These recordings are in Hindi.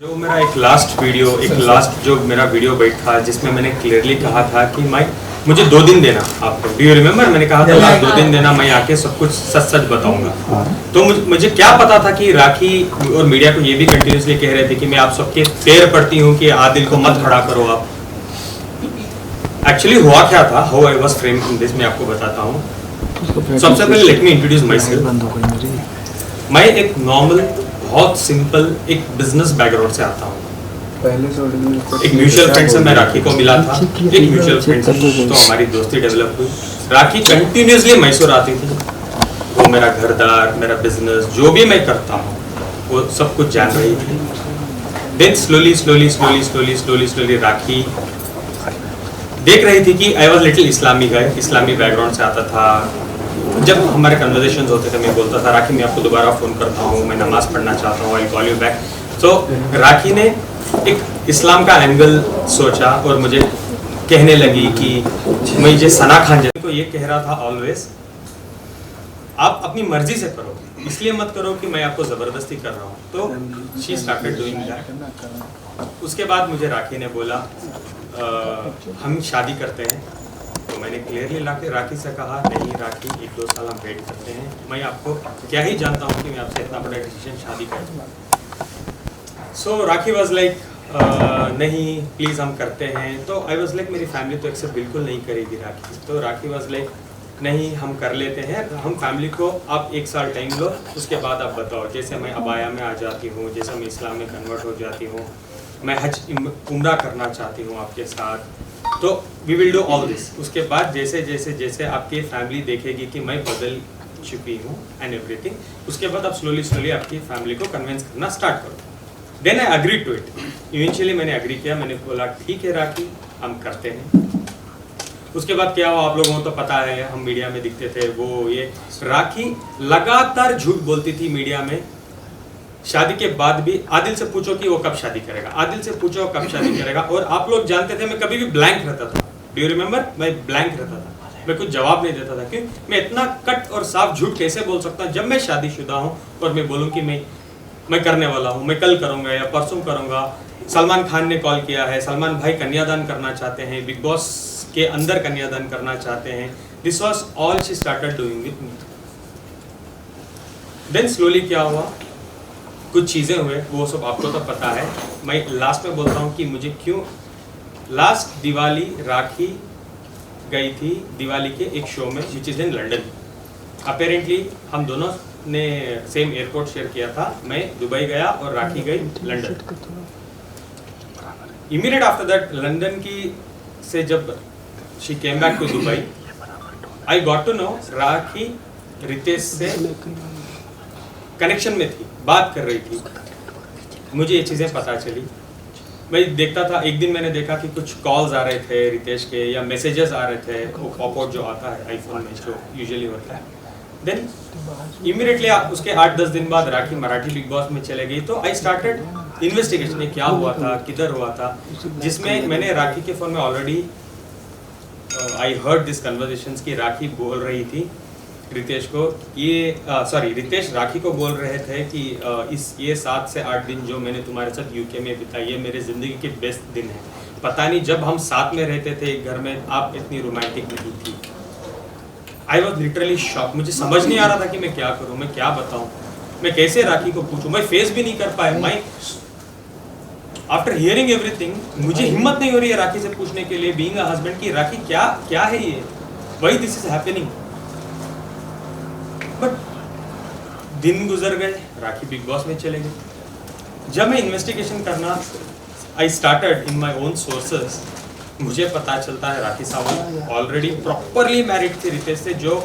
जो मेरा एक लास्ट जो मेरा वीडियो बैठ था जिसमें मैंने क्लियरली कहा था कि मुझे 2 दिन देना आपको। Do you remember? मैंने कहा था लास्ट 2 दिन देना, मैं आके सब कुछ सच सच बताऊंगा। तो मुझे क्या पता था कि राखी और मीडिया को ये भी कंटिन्यूसली कह रहे थे कि मैं आप सबके पैर पड़ती हूँ कि आदिल को मत खड़ा करो आप। एक्चुअली हुआ क्या था, how I was framed in this, मैं आपको बताता हूँ। सबसे पहले let me introduce my self. मैं एक नॉर्मल, बहुत सिंपल एक बिजनेस बैकग्राउंड से आता हूँ। एक म्यूचुअल फ्रेंड से मैं राखी को मिला था, एक म्यूचुअल फ्रेंड से तो हमारी दोस्ती डेवलप हुई। राखी कंटिन्यूसली मैसूर आती थी, वो मेरा घरदार, मेरा बिजनेस, जो भी मैं करता हूँ वो सब कुछ जान रही थी। देन स्लोली राखी देख रही थी कि I was little Islami guy, Islami background से आता था। जब हमारे कन्वर्सेशंस होते थे मैं बोलता था राखी मैं आपको दोबारा फ़ोन करता हूँ, मैं नमाज़ पढ़ना चाहता हूँ, आई कॉल यू बैक। तो राखी ने एक इस्लाम का एंगल सोचा और मुझे कहने लगी कि मैं ये सना खान जी को ये कह रहा था ऑलवेज, आप अपनी मर्जी से करो, इसलिए मत करो कि मैं आपको ज़बरदस्ती कर रहा हूँ। तो शी स्टार्टेड डूइंग दैट। उसके बाद मुझे राखी ने बोला हम शादी करते हैं। तो मैंने क्लियरली राखी से कहा नहीं राखी, 1-2 साल हम वेट करते हैं, मैं आपको क्या ही जानता हूँ कि मैं आपसे इतना बड़ा डिसीजन शादी करूँगा। सो राखी वाज लाइक नहीं प्लीज़ हम करते हैं। तो आई वाज लाइक मेरी फैमिली तो एक्सेप्ट बिल्कुल नहीं करेगी राखी। तो राखी वाज लाइक नहीं हम कर लेते हैं, हम फैमिली को आप 1 साल टाइम लो, उसके बाद आप बताओ। जैसे मैं अबाया में आ जाती हूँ, जैसे मैं इस्लाम में कन्वर्ट हो जाती हूँ, मैं हज उम्रा करना चाहती हूँ आपके साथ, तो we will do all this. उसके बाद जैसे जैसे जैसे आपकी फैमिली देखेगी कि मैं बदल चुकी हूँ एंड एवरीथिंग, उसके बाद आप स्लोली आपकी फैमिली को कन्विंस करना स्टार्ट करो। Then I agree to it. Eventually मैंने अग्री किया, मैंने बोला ठीक है राखी हम करते हैं। उसके बाद क्या हुआ आप लोगों को तो पता है, हम मीडिया में दिखते थे वो ये। राखी लगातार झूठ बोलती थी मीडिया में। शादी के बाद भी आदिल से पूछो कि वो कब शादी करेगा, आदिल से पूछो कब शादी करेगा। और आप लोग जानते थे मैं कभी भी ब्लैंक रहता था। Do you remember? मैं ब्लैंक रहता था, मैं कुछ जवाब नहीं देता था। क्यों? मैं इतना कट और साफ झूठ कैसे बोल सकता हूँ जब मैं शादीशुदा हूँ और मैं बोलूँ कि मैं करने वाला हूँ, मैं कल करूँगा या परसों करूँगा। सलमान खान ने कॉल किया है, सलमान भाई कन्यादान करना चाहते हैं, बिग बॉस के अंदर कन्यादान करना चाहते हैं। This was all she started doing with me. Then slowly क्या हुआ, कुछ चीज़ें हुए, वो सब आपको तो पता है। मैं लास्ट में बोलता हूँ कि मुझे क्यों। लास्ट दिवाली राखी गई थी दिवाली के एक शो में which is in London. Apparently हम दोनों ने सेम एयरपोर्ट शेयर किया था। मैं दुबई गया और राखी गई London. Immediate after that London की से जब she came back to Dubai, I got to know Rakhi Ritesh से कनेक्शन में थी, बात कर रही थी। मुझे ये चीज़ें पता चली। मैं देखता था, एक दिन मैंने देखा कि कुछ कॉल्स आ रहे थे रितेश के या मैसेजेस आ रहे थे, वो पॉपआउट जो आता है आईफोन में जो यूजुअली होता है। देन इमीडिएटली उसके 8-10 दिन बाद राखी मराठी बिग बॉस में चले गई। तो आई स्टार्टेड इन्वेस्टिगेशन, ये क्या हुआ था, किधर हुआ था, जिसमें मैंने राखी के फ़ोन में already I heard this conversations की राखी बोल रही थी रितेश को, रितेश राखी को बोल रहे थे कि ये 7 से 8 दिन जो मैंने तुम्हारे साथ यूके में बिताए ये मेरे ज़िंदगी के बेस्ट दिन है। पता नहीं जब हम साथ में रहते थे एक घर में आप इतनी रोमांटिक नहीं थी। I was literally shock. मुझे समझ नहीं आ रहा था कि मैं क्या करूँ, मैं क्या बताऊँ, मैं कैसे राखी को पूछूँ। मैं फेस भी नहीं कर पाया। मैं आफ्टर हियरिंग एवरीथिंग मुझे हिम्मत नहीं हो रही है राखी से पूछने के लिए, बीइंग अ हस्बैंड, की राखी क्या है ये, why this is happening. But दिन गुजर गए, राखी बिग बॉस में चले गए। जब मैं इन्वेस्टिगेशन करना I started in my own sources, मुझे पता चलता है Rakhi Sawant already properly married थी रितेश से। जो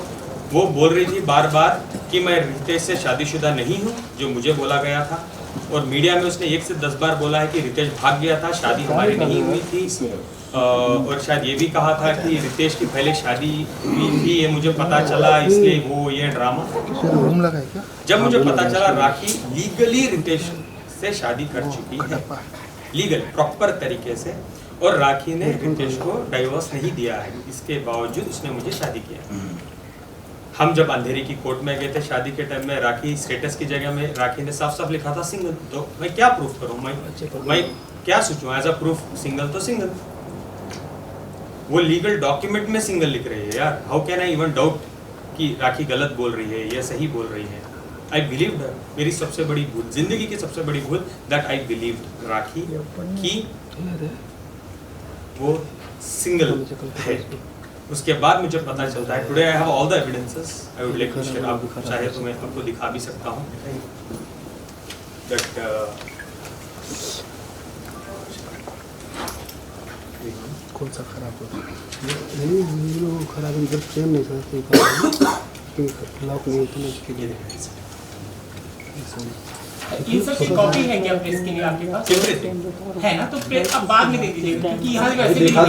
वो बोल रही थी बार बार कि मैं रितेश से शादीशुदा नहीं हूँ, जो मुझे बोला गया था। और मीडिया में उसने 1 से 10 बार बोला है कि रितेश भाग गया था, शादी हमारी नहीं हुई थी। और शायद ये भी कहा था कि रितेश की पहले शादी हुई थी, ये मुझे पता चला, इसलिए वो ये ड्रामा। जब मुझे पता चला राखी लीगली रितेश से शादी कर चुकी है, लीगल प्रॉपर तरीके से, और राखी ने रितेश को डाइवोर्स नहीं दिया है, इसके बावजूद उसने मुझे शादी किया। हम जब अंधेरी की कोर्ट में गए थे शादी के टाइम में, राखी स्टेटस की जगह में राखी ने साफ साफ लिखा था सिंगल। तो मैं क्या प्रूफ करूं, मैं क्या सोचूं एज अ प्रूफ? सिंगल तो सिंगल, वो लीगल डॉक्यूमेंट में सिंगल लिख रही है यार। How can I even doubt कि राखी गलत बोल रही है या सही बोल रही है? I believe that. मेरी सबसे बड़ी भूल, जिंदगी की सबसे बड़ी भूल, दैट आई बिलीव राखी कि वो सिंगल है। उसके बाद मुझे पता चलता है, today I have all the evidences, I would like to share. आप चाहे तो मैं आपको दिखा भी सकता हूँ दैट कौन सा खराब होता नहीं खराब है, जब फ्रेम नहीं सकते लॉक नहीं होता उसके लिए। इन सब की कॉपी है क्या प्रेस के लिए आपके पास? है ना, तो प्रेस अब बाद में दे दीजिएगा क्योंकि यहाँ वैसे भी दिखा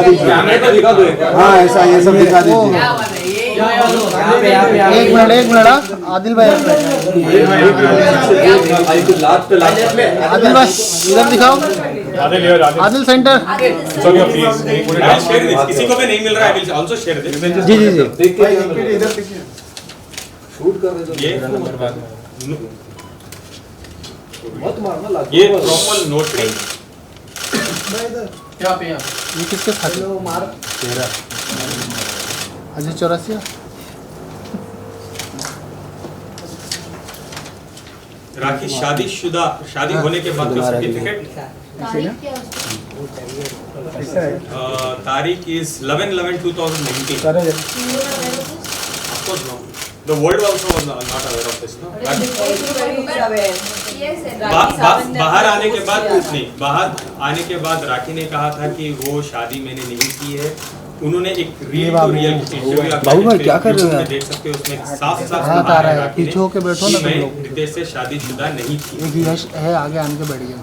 दीजिए हाँ ऐसा ये सब दिखा दीजिए। एक मिनट आदिल भाई, आदिल भाई इधर दिखाओ। आदिल सेंटर, किसी को भी नहीं मिल रहा है, विल आल्सो शेयर दिस। जी जी जी ये प्रॉपर नोटरी ये किसके खाते तेरा अजय चौरासिया। राखी शादीशुदा, शादी होने के बाद का सर्टिफिकेट। तारीख is 11/11/2019। Of course no. The world also was not aware of this, no? बाहर आने के बाद नहीं, बाहर आने के बाद राखी ने कहा था कि वो शादी मैंने नहीं की है। उन्होंने एक रियल टू रियल इंटरव्यू बाबू भाई क्या कर रहे हो? देख सकते हो, उसमें साफ साफ आ रहा है, पीछे होके बैठो ना तुम लोग। रितेश से शादीशुदा नहीं थी। एक यश है आगे आने के बैठ गया।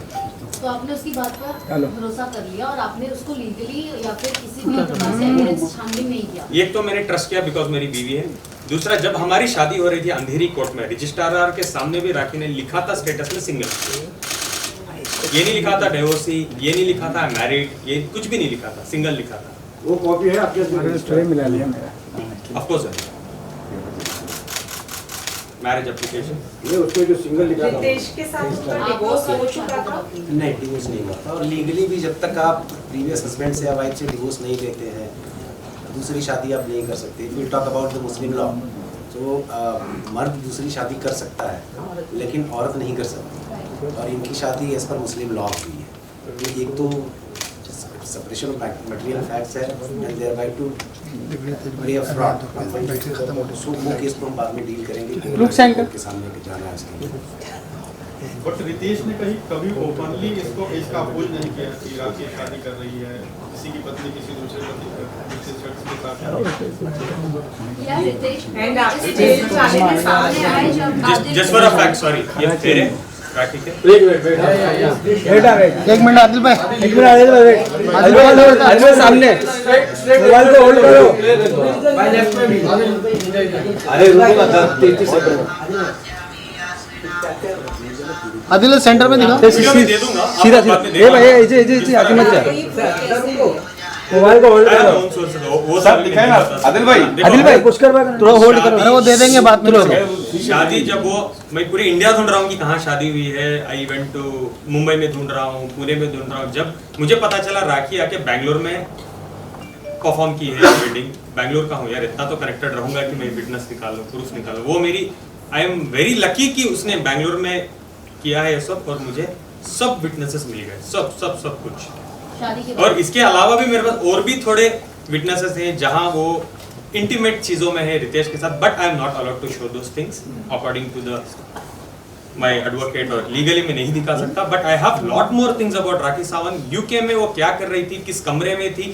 तो आपने उसकी बात पर भरोसा कर लिया और आपने उसको लीगली या फिर किसी भी प्रकार से एविडेंस छानबीन नहीं किया? एक तो मैंने ट्रस्ट किया बिकॉज मेरी बीवी है। दूसरा, जब हमारी शादी हो रही थी अंधेरी कोर्ट में, रजिस्ट्रार के सामने भी राखी ने लिखा था स्टेटस में सिंगल। ये नहीं लिखा था डिवोर्सी, ये नहीं लिखा था मैरिड, ये कुछ भी नहीं लिखा था, सिंगल लिखा था। वो कॉपी है आपके स्ट्रे मिला लिया मेरा। ऑफ कोर्स है मैरिज एप्लीकेशन। ये उसमें जो सिंगल लिखा था रितेश के साथ उसका डिवोर्स हो चुका था? नहीं, डिवोर्स नहीं हुआ था। और लीगली भी जब तक आप प्रीवियस हस्बैंड से या वाइफ से डिवोर्स नहीं लेते हैं, दूसरी शादी आप नहीं कर सकते। If we talk about the Muslim law, तो मर्द दूसरी शादी कर सकता है लेकिन औरत नहीं कर सकती। और इनकी शादी एज पर मुस्लिम लॉ हुई है। एक तो सेपरेशन ऑफ मटेरियल फैक्ट्स है and there right to play a fraud. So वो केस को हम बाद में डील करेंगे, के सामने जाना है इसके। बट रितेश ने कभी ओपनली इसका अपोज नहीं किया कि राखी शादी कर रही है, किसी की पत्नी किसी दूसरे पति के साथ। या रितेश एंड आपके जेल जाने के सामने आए जब just for a fact, sorry, ये तेरे राखी के एक मिनट आदिल भाई, एक मिनट आदिल भाई, आदिल भाई सामने मोबाइल को होल्ड करो। अरे रुको ना 33 सेकंड। आदिल सेंटर में दिखाओ। वीडियो में दे दूंगा सीधा सीधा ए भाई ए आगे मत जा। मोबाइल को होल्ड करो। वो सब दिखाए ना आदिल भाई कुछ कर थोड़ा होल्ड करो। अरे वो दे देंगे बाद में। शादी जब वो, मैं पूरे इंडिया ढूंढ रहा हूँ कि कहाँ शादी हुई है। आई वेंट टू मुंबई में ढूंढ रहा हूँ, पुणे में ढूंढ रहा हूँ। जब मुझे पता चला राखी आके बैंगलोर में परफॉर्म की है वेडिंग। बैंगलोर का हूँ यार, इतना तो कनेक्टेड रहूंगा कि मैं विटनेस निकालूं, प्रूफ निकालूं। वो मेरी, आई एम वेरी लकी कि उसने बैंगलोर में किया है ये सब, और मुझे सब विटनेसेस मिल गए, सब सब सब कुछ। शादी के और इसके अलावा भी मेरे पास और भी थोड़े विटनेसेस हैं जहां वो इंटीमेट चीजों में है रितेश के साथ, but I am not allowed to show those things according to the my advocate, और लीगली मैं नहीं दिखा सकता। But I have lot more things about Rakhi Sawant. UK में वो क्या कर रही थी, किस कमरे में थी,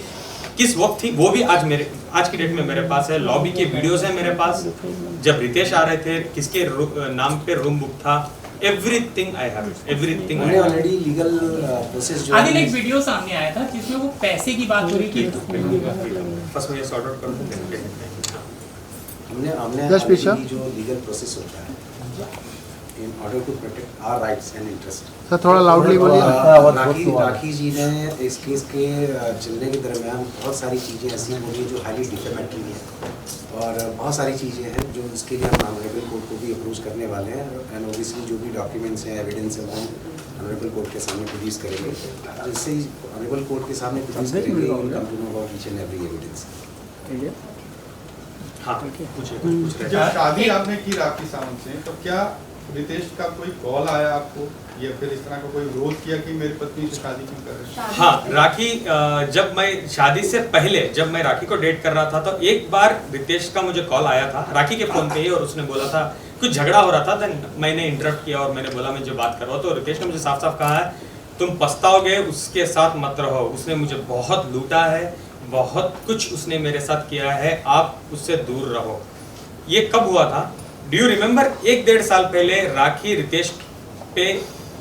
किस वक्त थी, वो भी आज की डेट में मेरे पास है। लॉबी के वीडियोस है मेरे पास, जब रितेश आ रहे थे, किसके नाम पे रूम बुक था, एवरीथिंग आई हैव, एवरीथिंग। हमने ऑलरेडी लीगल प्रोसेस जो आगे एक वीडियो सामने आया था जिसमें वो पैसे की बात हो रही थी। फर्स्ट में ये सॉर्ट आउट कर दूं। हमने Just picture. जो लीगल प्रोसेस होता है in order to protect our rights and interests. Sir थोड़ा लाउडली बोलिए। राखी जी ने इस केस के चलने के दरमियान बहुत सारी चीज़ें ऐसी बोली जो हाईली डिफेमेटरी है, और बहुत सारी चीज़ें हैं जो इसके लिए हम ऑनरेबल कोर्ट को भी अप्रोच करने वाले हैं, एंड ओबियसली जो भी डॉक्यूमेंट्स हैं, एविडेंस है, वो ऑनरेबल कोर्ट के सामने प्रोड्यूस करेंगे। जिससे ऑनरेबल कोर्ट के सामने प्रोड्यूस करेंगे, you will come to know about each and every evidence. हाँ, पूछिए। जब शादी आपने की राखी सावंत से, तो क्या रितेश का कोई कॉल आया आपको, या फिर इस तरह का कोई विरोध किया कि मेरी पत्नी से शादी क्यों कर रहे हैं? हाँ, राखी जब मैं शादी से पहले जब मैं राखी को डेट कर रहा था, तो एक बार रितेश का मुझे कॉल आया था राखी के फोन पे ही, और उसने बोला था कुछ झगड़ा हो रहा था। देन मैंने इंटरप्ट किया और मैंने बोला मैं जो बात कर रहा हूँ, तो रितेश ने मुझे साफ साफ कहा है तुम पछताओगे, उसके साथ मत रहो, उसने मुझे बहुत लूटा है, बहुत कुछ उसने मेरे साथ किया है, आप उससे दूर रहो। ये कब हुआ था? Do you remember? 1-1.5 साल पहले राखी रितेश पे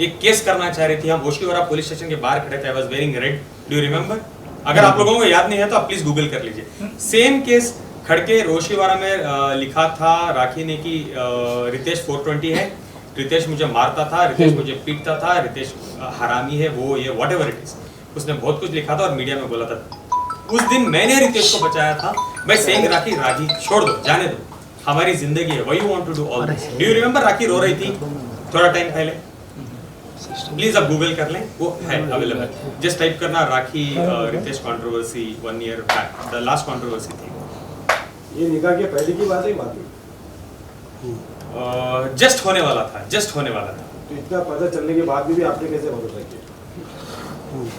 एक केस करना चाह रही थी। हम ओशिवारा पुलिस स्टेशन के बाहर खड़े थे, I was wearing red. Do you remember? अगर आप लोगों को याद नहीं है तो आप प्लीज गूगल कर लीजिए। सेम केस खड़के रोशिवारा में लिखा था राखी ने कि रितेश 420 है, रितेश मुझे मारता था, रितेश मुझे पीटता था, रितेश हरामी है, वो ये व्हाटएवर इट इज, उसने बहुत कुछ लिखा था और मीडिया में बोला था। उस दिन मैंने रितेश को बचाया था बाय सेइंग राखी छोड़ दो, जाने दो, हमारी जिंदगी है, why you want to do all this. Do you remember? Rakhi रो रही थी थोड़ा टाइम पहले, प्लीज आप गूगल कर लें, वो है अवेलेबल। जस्ट टाइप करना Rakhi Ritesh controversy 1 year back, the last controversy थी। ये निकाह के पहले की बात है, बाद में जस्ट होने वाला था, जस्ट होने वाला था। तो इतना पता चलने के बाद भी आपने कैसे भरोसा किया?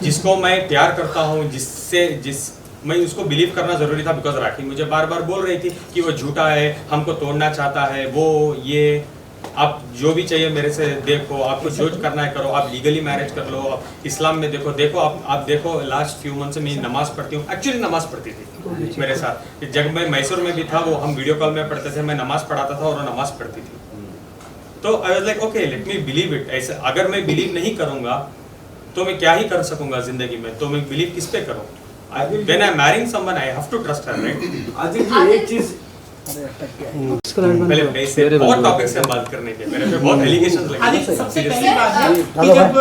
जिसको मैं प्यार करता हूँ, मैं उसको बिलीव करना जरूरी था, बिकॉज राखी मुझे बार बार बोल रही थी कि वो झूठा है, हमको तोड़ना चाहता है, वो ये आप जो भी चाहिए मेरे से देखो, आपको जो करना है करो, आप लीगली मैरिज कर लो, आप इस्लाम में देखो आप देखो, लास्ट फ्यू मंथ से मैं नमाज पढ़ती हूँ, एक्चुअली नमाज पढ़ती थी मेरे साथ। जब मैं मैसूर में भी था, वो हम वीडियो कॉल में पढ़ते थे, मैं नमाज पढ़ाता था और वो नमाज पढ़ती थी। तो I was like okay, let me believe it. ऐसे अगर मैं बिलीव नहीं करूंगा तो मैं क्या ही कर सकूंगा जिंदगी में, तो मैं बिलीव किस पे करूँ? When I'm marrying someone, I have to trust her, right? Adil जी एक चीज पहले पैसे और टॉपिक से हम बात करने के, मेरे पे बहुत एलिगेशंस लगे। आदिल, सबसे पहली बात है कि जब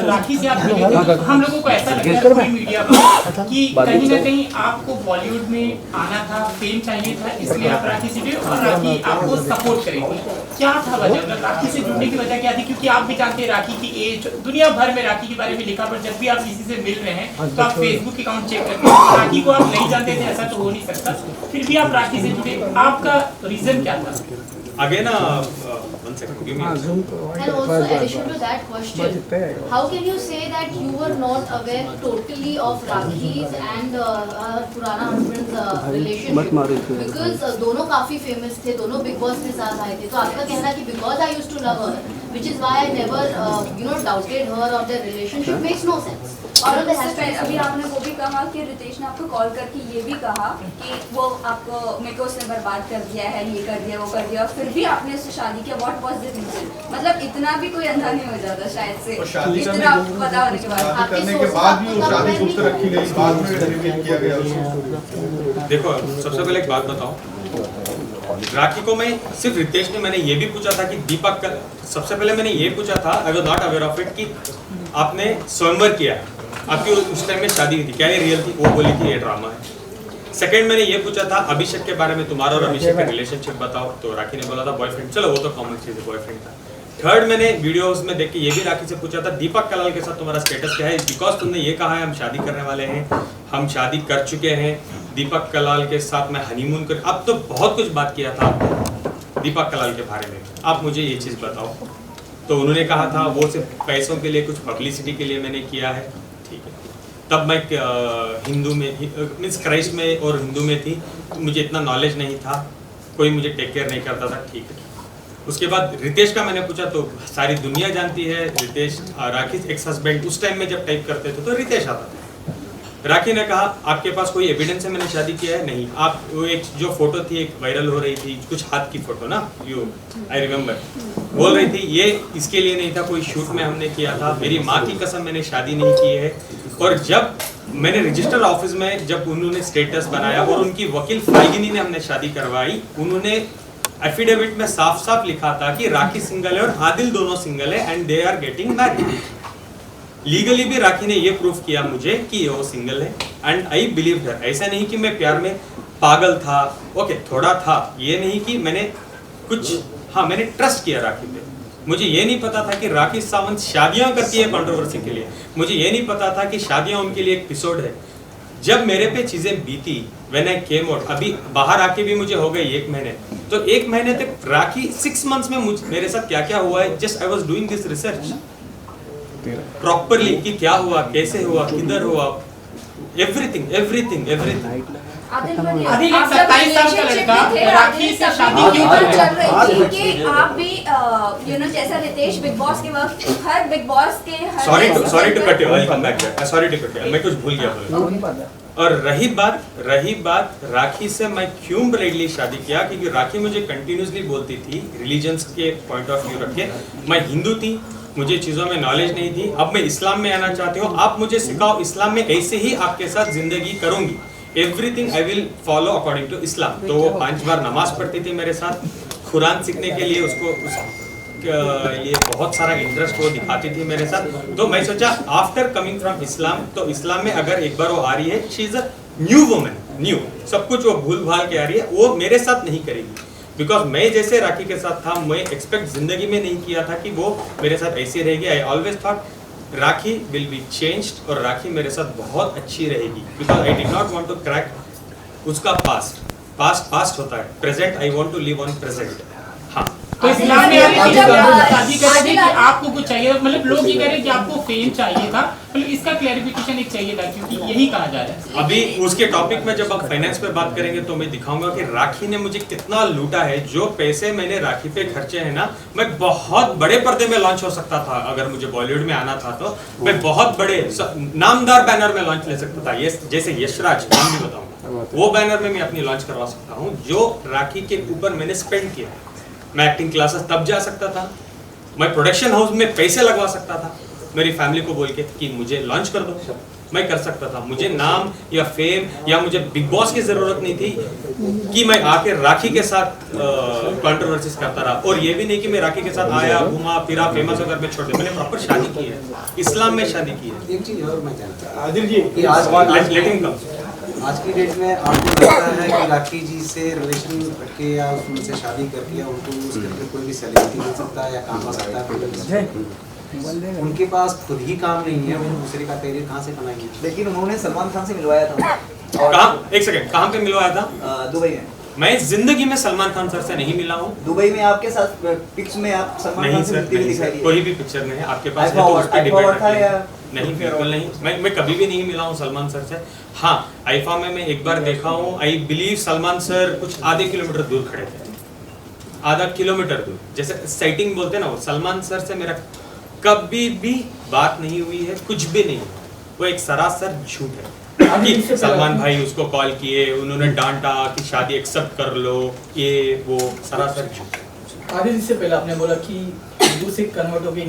राखी से आप मिले थे, हम लोगों को ऐसा लगा पूरी मीडिया पर कि कहीं ना कहीं आपको बॉलीवुड में आना था, फेम चाहिए था, इसलिए आप राखी से जुड़े और राखी आपको सपोर्ट करेगी। क्या था वजह, मतलब राखी से जुड़ने की वजह क्या थी? क्योंकि आप भी जानते हैं राखी की एज, दुनिया भर में राखी के बारे में लिखा, पर जब भी आप किसी से मिल रहे हैं तो आप फेसबुक अकाउंट चेक करते हैं, राखी को आप नहीं जानते थे, ऐसा तो हो नहीं सकता, फिर भी आप राखी से जुड़े, आपका रीजन क्या था? Again, one second, give me. And also, addition to that question, how can you say that you were not aware totally of Rakhi's and her Purana husband's relationship? Because दोनों काफी famous थे, दोनों Big Boss के साथ आए थे, तो आपका कहना कि because I used to love her, which is why I never, doubted her or their relationship makes no sense. और अभी आपने वो भी कहा कि रितेश ने आपको कॉल करके ये भी कहा कि वो आपको मेरे को उसने बर्बाद कर दिया है, ये कर दिया, वो कर दिया, फिर भी आपने उससे शादी किया। What was the reason? मतलब इतना भी कोई अंधा नहीं हो जाता शायद से, इतना आपको पता होने के बाद। शादी करने के बाद भी वो शादी गुप्त रखी गई, बाद में रिवील किया गया उसको। देखो, सबसे पहले एक बात बताऊं, राखी को मैं सिर्फ रितेश ने, मैंने ये भी पूछा था कि दीपक का, सबसे पहले मैंने ये पूछा था, I was not aware of it, कि आपने स्वयंवर किया, आपकी उस टाइम में शादी हुई थी, क्या ये रियल थी? वो बोली थी ये ड्रामा है। सेकंड मैंने ये पूछा था अभिषेक के बारे में, तुम्हारा और अभिषेक का रिलेशनशिप बताओ, तो राखी ने बोला था बॉयफ्रेंड, चलो वो तो कॉमन चीज है, बॉयफ्रेंड था। थर्ड मैंने वीडियोस में देख के ये भी राखी से पूछा था दीपक कलाल के साथ तुम्हारा स्टेटस क्या है, बिकॉज तुमने ये कहा है हम शादी करने वाले हैं, हम शादी कर चुके हैं, दीपक कलाल के साथ मैं हनीमून कर, अब तो बहुत कुछ बात किया था दीपक कलाल के बारे में, आप मुझे ये चीज़ बताओ। तो उन्होंने कहा था वो सिर्फ पैसों के लिए, कुछ पब्लिसिटी के लिए मैंने किया है, ठीक है। तब मैं हिंदू में मीन्स क्राइस्ट में और हिंदू में थी, मुझे इतना नॉलेज नहीं था, कोई मुझे टेक केयर नहीं करता था, ठीक है। उसके बाद रितेश का मैंने पूछा तो सारी दुनिया जानती है रितेश, राखी एक्स हस्बैंड, उस टाइम में जब टाइप करते थे तो रितेश आता था। राखी ने कहा आपके पास कोई एविडेंस है मैंने शादी किया है? नहीं। आप वो एक जो फोटो थी एक वायरल हो रही थी, कुछ हाथ की फोटो ना, यू आई रिमेम्बर, बोल रही थी ये इसके लिए नहीं था, कोई शूट में हमने किया था, मेरी माँ की कसम मैंने शादी नहीं की है। और जब मैंने रजिस्टर ऑफिस में जब उन्होंने स्टेटस बनाया और उनकी वकील फाइगिनी ने हमने शादी करवाई, उन्होंने एफिडेविट में साफ साफ लिखा था कि राखी सिंगल है और आदिल दोनों सिंगल है and they are getting married. Legally भी राखी ने ये प्रूफ किया मुझे कि वो सिंगल है एंड आई बिलीव हर। ऐसा नहीं कि मैं प्यार में पागल था, ओके थोड़ा था, ये नहीं कि मैंने कुछ, हाँ मैंने ट्रस्ट किया राखी पे। मुझे ये नहीं पता था कि राखी सावंत शादियां करती है कंट्रोवर्सी के लिए, मुझे ये नहीं पता था कि शादियां उनके लिए एक एपिसोड है। जब मेरे पे चीजें बीती, व्हेन आई केम आउट, अभी बाहर आके भी मुझे हो गई 1 महीने, तो 1 महीने तक राखी 6 मंथ्स में मेरे साथ क्या क्या हुआ है, just I was doing this research properly कि क्या हुआ, कैसे हुआ, किधर हुआ, एवरीथिंग एवरीथिंग एवरीथिंग। आदिल एक 27 साल का लड़का राखी से शादी क्यों कर चल रही थी कि आप भी यू नो जैसा रितेश बिग बॉस के वक्त हर बिग बॉस के हर sorry to cut you, I will come back there, sorry to cut you, मैं कुछ भूल गया बोलना। और रही बात राखी से मैं क्यों ब्राइडली शादी किया, क्योंकि राखी मुझे कंटिन्यूसली बोलती थी रिलीजन्स के पॉइंट ऑफ व्यू रख के, मैं हिंदू थी, मुझे चीज़ों में नॉलेज नहीं थी, अब मैं इस्लाम में आना चाहती हूँ, आप मुझे सिखाओ इस्लाम में ऐसे ही आपके साथ जिंदगी करूंगी, everything I will follow according to Islam. तो वो 5 बार नमाज पढ़ती थी मेरे साथ, कुरान सीखने के लिए ये बहुत सारा इंटरेस्ट वो दिखाती थी मेरे साथ। तो मैं सोचा आफ्टर कमिंग फ्रॉम इस्लाम, तो इस्लाम में अगर एक बार वो आ रही है, she is a new woman, new सब कुछ वो भूल भाल के आ रही है, वो मेरे साथ नहीं करेगी। बिकॉज मैं जैसे राखी के साथ था, मैं एक्सपेक्ट जिंदगी में नहीं किया था कि वो मेरे साथ ऐसी रहेगी। I always thought Rakhi will be changed और राखी मेरे साथ बहुत अच्छी रहेगी, because I did not want to crack उसका पास्ट होता है, present I want to live on present. हाँ तो इस्लाम में आप शादी कर रहे थे कि आपको कुछ चाहिए, मतलब लोग ये कह रहे हैं कि आपको फेम चाहिए था, मतलब इसका क्लैरिफिकेशन एक चाहिए था, क्योंकि यही कहा जा रहा है। अभी उसके टॉपिक में जब हम फाइनेंस पे बात करेंगे तो मैं दिखाऊंगा कि राखी ने मुझे कितना लूटा है। जो पैसे मैंने राखी पे खर्चे हैं ना, मैं बहुत बड़े पर्दे में लॉन्च हो सकता था, अगर मुझे बॉलीवुड में आना था तो मैं बहुत बड़े नामदार बैनर में लॉन्च ले सकता था, जैसे यशराज, नाम भी बताऊंगा, वो बैनर में मैं अपनी लॉन्च करवा सकता हूँ। जो राखी के ऊपर मैंने स्पेंड किया, मैं एक्टिंग क्लासेस तब जा सकता था, मैं प्रोडक्शन हाउस में पैसे लगवा सकता था, मेरी फैमिली को बोल के कि मुझे लॉन्च कर दो, मैं कर सकता था। मुझे नाम या फेम या मुझे बिग बॉस की जरूरत नहीं थी कि मैं आके राखी के साथ कंट्रोवर्सीज करता रहा। और ये भी नहीं कि मैं राखी के साथ आया, घूमा फिरा, फेमस होकर मैं छोड़ दिया। मैंने प्रॉपर शादी की है, इस्लाम में शादी की है। एक चीज और मैं जानता हूं आदिल जी, कि आज आज की डेट में आपको लगता है कि राखी जी से रिलेशन रखे या उनसे शादी करके या उनको उसके अंदर कोई भी सेलिब्रिटी मिल सकता है या काम आ सकता है? उनके पास खुद ही काम नहीं है, वो दूसरे का करियर कहाँ से बनाएंगे? लेकिन उन्होंने सलमान खान से मिलवाया था। कहाँ, एक सेकंड, कहाँ पे मिलवाया था? दुबई में। मैं जिंदगी में सलमान खान सर से नहीं मिला हूँ। दुबई में आपके साथ पिक्स में आप सलमान खान से मिलते हुए दिखाई दिए। कोई भी पिक्चर नहीं है आपके पास है तो उस पे डिपेंड करता है। नहीं, बिल्कुल नहीं, मैं कभी भी नहीं मिला हूँ सलमान सर से। हाँ, आईफा में मैं एक बार देखा हूँ, आई बिलीव सलमान सर कुछ आधे किलोमीटर दूर खड़े थे, आधा किलोमीटर दूर, जैसे साइटिंग बोलते हैं ना, वो सलमान सर से मेरा कभी भी बात नहीं हुई है, कुछ भी नहीं। वो एक सरासर झूठ है कि सलमान भाई उसको कॉल किए, उन्होंने डांटा कि शादी एक्सेप्ट कर लो, ये वो सरासर झूठ है। आदिल, इससे पहले आपने बोला कि हिंदू से कन्वर्ट होकर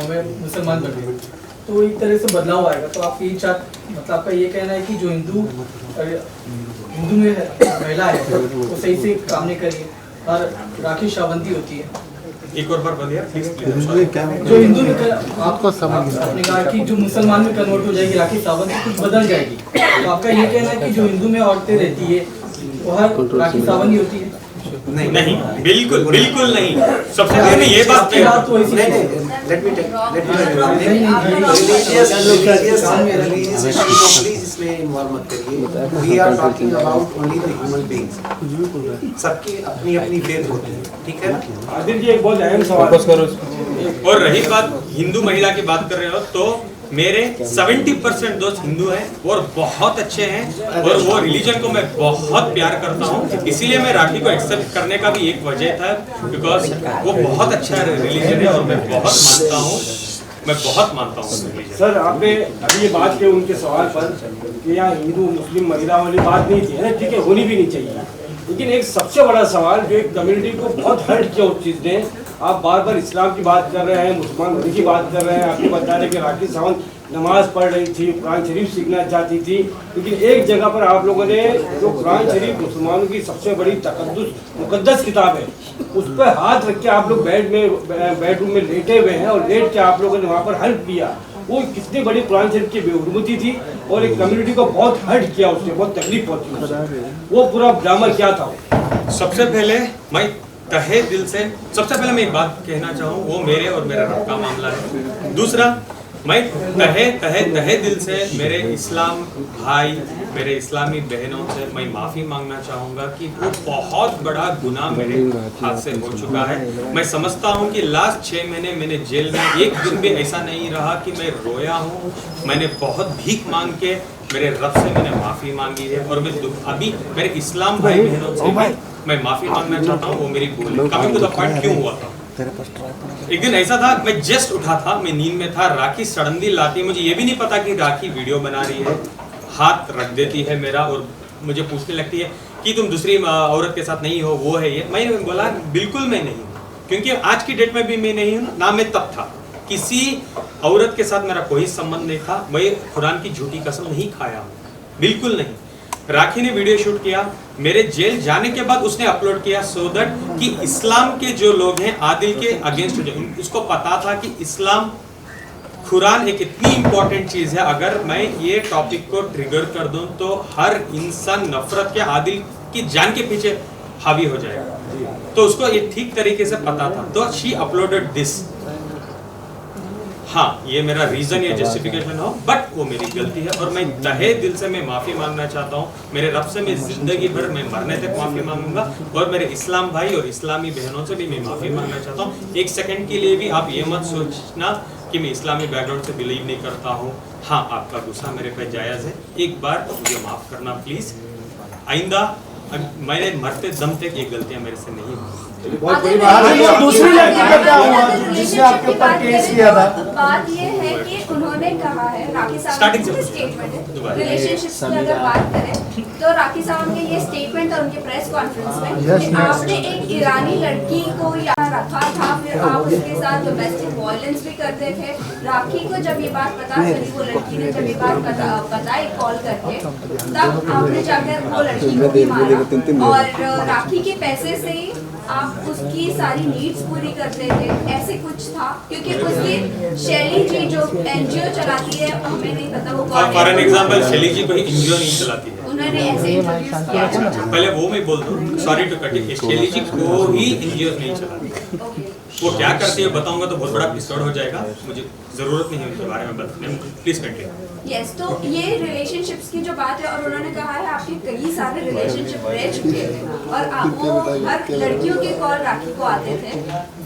में मुसलमान बन गए, तो एक तरह से बदलाव आएगा। तो आप ये मतलब आपका ये कहना है कि जो हिंदू में महिला है वो सही से काम नहीं करिए और राखी शावंती होती है। एक और बार बोलिए प्लीज। जो हिंदू में आपने कहा कि जो मुसलमान में कन्वर्ट हो जाएगी राखी सावंती, कुछ बदल जाएगी, तो आपका ये कहना है कि जो हिंदू में औरतें रहती है वो हर राखी सावंती होती है? नहीं, बिल्कुल बिल्कुल नहीं। सबसे पहले ये बात सबकी अपनी अपनी फेथ होती है, ठीक है? आदिल जी, एक बहुत अहम सवाल। और रही बात हिंदू महिला की बात कर रहे हो, तो मेरे 70% दोस्त हिंदू हैं और बहुत अच्छे हैं, और वो रिलीजन को मैं बहुत प्यार करता हूँ। इसीलिए मैं राखी को एक्सेप्ट करने का भी एक वजह था, बिकॉज वो बहुत अच्छा रिलीजन है और मैं बहुत मानता हूँ, मैं बहुत मानता हूँ। सर, आपने अभी ये बात की उनके सवाल पर कि यहाँ हिंदू मुस्लिम महिला वाली बात नहीं थी, है ना? ठीक है, होनी भी नहीं चाहिए, लेकिन एक सबसे बड़ा सवाल जो एक कम्युनिटी को बहुत हर्ट किया उस चीज़ ने, आप बार बार इस्लाम की बात कर रहे हैं, मुसलमान की बात कर रहे हैं। आपको बता रहे हैं कि राखी सावंत नमाज पढ़ रही थी, कुरान शरीफ सीखना चाहती थी, लेकिन एक जगह पर आप लोगों ने जो कुरान शरीफ मुसलमानों की सबसे बड़ी मुकद्दस किताब है, उस पर हाथ रख के आप लोग बेडरूम में लेटे हुए हैं और लेट के आप लोगों ने वहाँ पर हेल्प किया। वो कितनी बड़ी कुरान शरीफ की बेहुरमती थी और एक कम्युनिटी को बहुत हर्ट किया, उससे बहुत तकलीफ पहुंची। वो पूरा ड्रामा क्या था? सबसे पहले मैं तहे दिल से मैं एक बात कहना चाहूँ, वो मेरे और मेरे रब का मामला है। दूसरा, मैं तहे दिल से मेरे इस्लाम भाई, मेरे इस्लामी बहनों से मैं माफ़ी मांगना चाहूँगा कि वो बहुत बड़ा गुनाह मेरे हाथ से हो चुका है। मैं समझता हूँ कि लास्ट 6 महीने मैंने जेल में एक दिन भी ऐसा नहीं रहा कि मैं रोया हूँ। मैंने बहुत भीख मांग के मेरे रब से मैंने माफ़ी मांगी है और मैं अभी मेरे इस्लाम भाई बहनों से मैं माफ़ी मांगना चाहता हूँ। वो मेरी भूल है। कमिंग टू द पॉइंट, क्यों हुआ था? एक दिन ऐसा था, मैं जस्ट उठा था, मैं नींद में था, राखी सडनली लाती है, मुझे ये भी नहीं पता कि राखी वीडियो बना रही है, हाथ रख देती है मेरा और मुझे पूछने लगती है कि तुम दूसरी औरत के साथ नहीं हो, वो है ये। मैंने बोला बिल्कुल मैं नहीं हूँ, क्योंकि आज की डेट में भी मैं नहीं हूँ, ना मैं तब था। किसी औरत के साथ मेरा कोई संबंध नहीं था, मैं कुरान की झूठी कसम नहीं खाया हूँ, बिल्कुल नहीं। राखी ने वीडियो शूट किया, मेरे जेल जाने के बाद उसने अपलोड किया सो दैट कि इस्लाम के जो लोग हैं आदिल के अगेंस्ट हो जाए। उसको पता था कि इस्लाम कुरान एक इतनी इंपॉर्टेंट चीज है, अगर मैं ये टॉपिक को ट्रिगर कर दूं तो हर इंसान नफरत के आदिल की जान के पीछे हावी हो जाएगा। तो उसको ये ठीक तरीके से पता था, तो शी अपलोडेड दिस। हाँ, ये मेरा रीजन या जस्टिफिकेशन हो, बट वो मेरी गलती है और मैं तहे दिल से मैं माफ़ी मांगना चाहता हूँ। मेरे रब से मैं जिंदगी भर, मैं मरने तक माफ़ी मांगूंगा और मेरे इस्लाम भाई और इस्लामी बहनों से भी मैं माफ़ी मांगना चाहता हूँ। एक सेकंड के लिए भी आप ये मत सोचना कि मैं इस्लामी बैकग्राउंड से बिलीव नहीं करता हूँ। हाँ, आपका गुस्सा मेरे पे जायज़ है, एक बार मुझे माफ़ करना प्लीज़। आइंदा मैंने मरते दम तक ये गलतियाँ मेरे से नहीं होंगी। दूसरी लड़की का क्या हुआ जिसने आपके ऊपर केस किया था? बात ये है कि उन्होंने कहा है, राखी सावंत के स्टेटमेंट है, रिलेशनशिप्स की अगर बात करें तो राखी सावंत के ये स्टेटमेंट है उनके प्रेस कॉन्फ्रेंस में कि आपने एक ईरानी लड़की को यहाँ रखा था, फिर आप उसके साथ डोमेस्टिक वायलेंस भी करते थे। राखी को जब ये बात पता चली, वो लड़की ने जब ये बात बताई कॉल करके, तब आपने जाकर वो लड़की को भी मारा और राखी के पैसे से ही आप उसकी सारी नीड्स पूरी करते थे, ऐसे कुछ था। क्योंकि उस दिन शैली जी जो एनजीओ चलाती है, हमें नहीं पता वो कौन है। फॉर एन एग्जांपल, शैली जी कोई एनजीओ नहीं चलाती है, उन्होंने ऐसे इंट्रोड्यूस किया था। पहले वो मैं बोल दूं, सॉरी टू कट इट, शैली जी को ही एनजीओ नहीं चलाती। वो क्या करती है बताऊंगा तो बहुत बड़ा एपिसोड हो जाएगा, मुझे जरूरत नहीं है उनके बारे में बताने। Please continue. यस, तो ये रिलेशनशिप्स की जो बात है, और उन्होंने कहा है आपके कई सारे रिलेशनशिप रह चुके हैं और वो हर लड़कियों के कॉल राखी को आते थे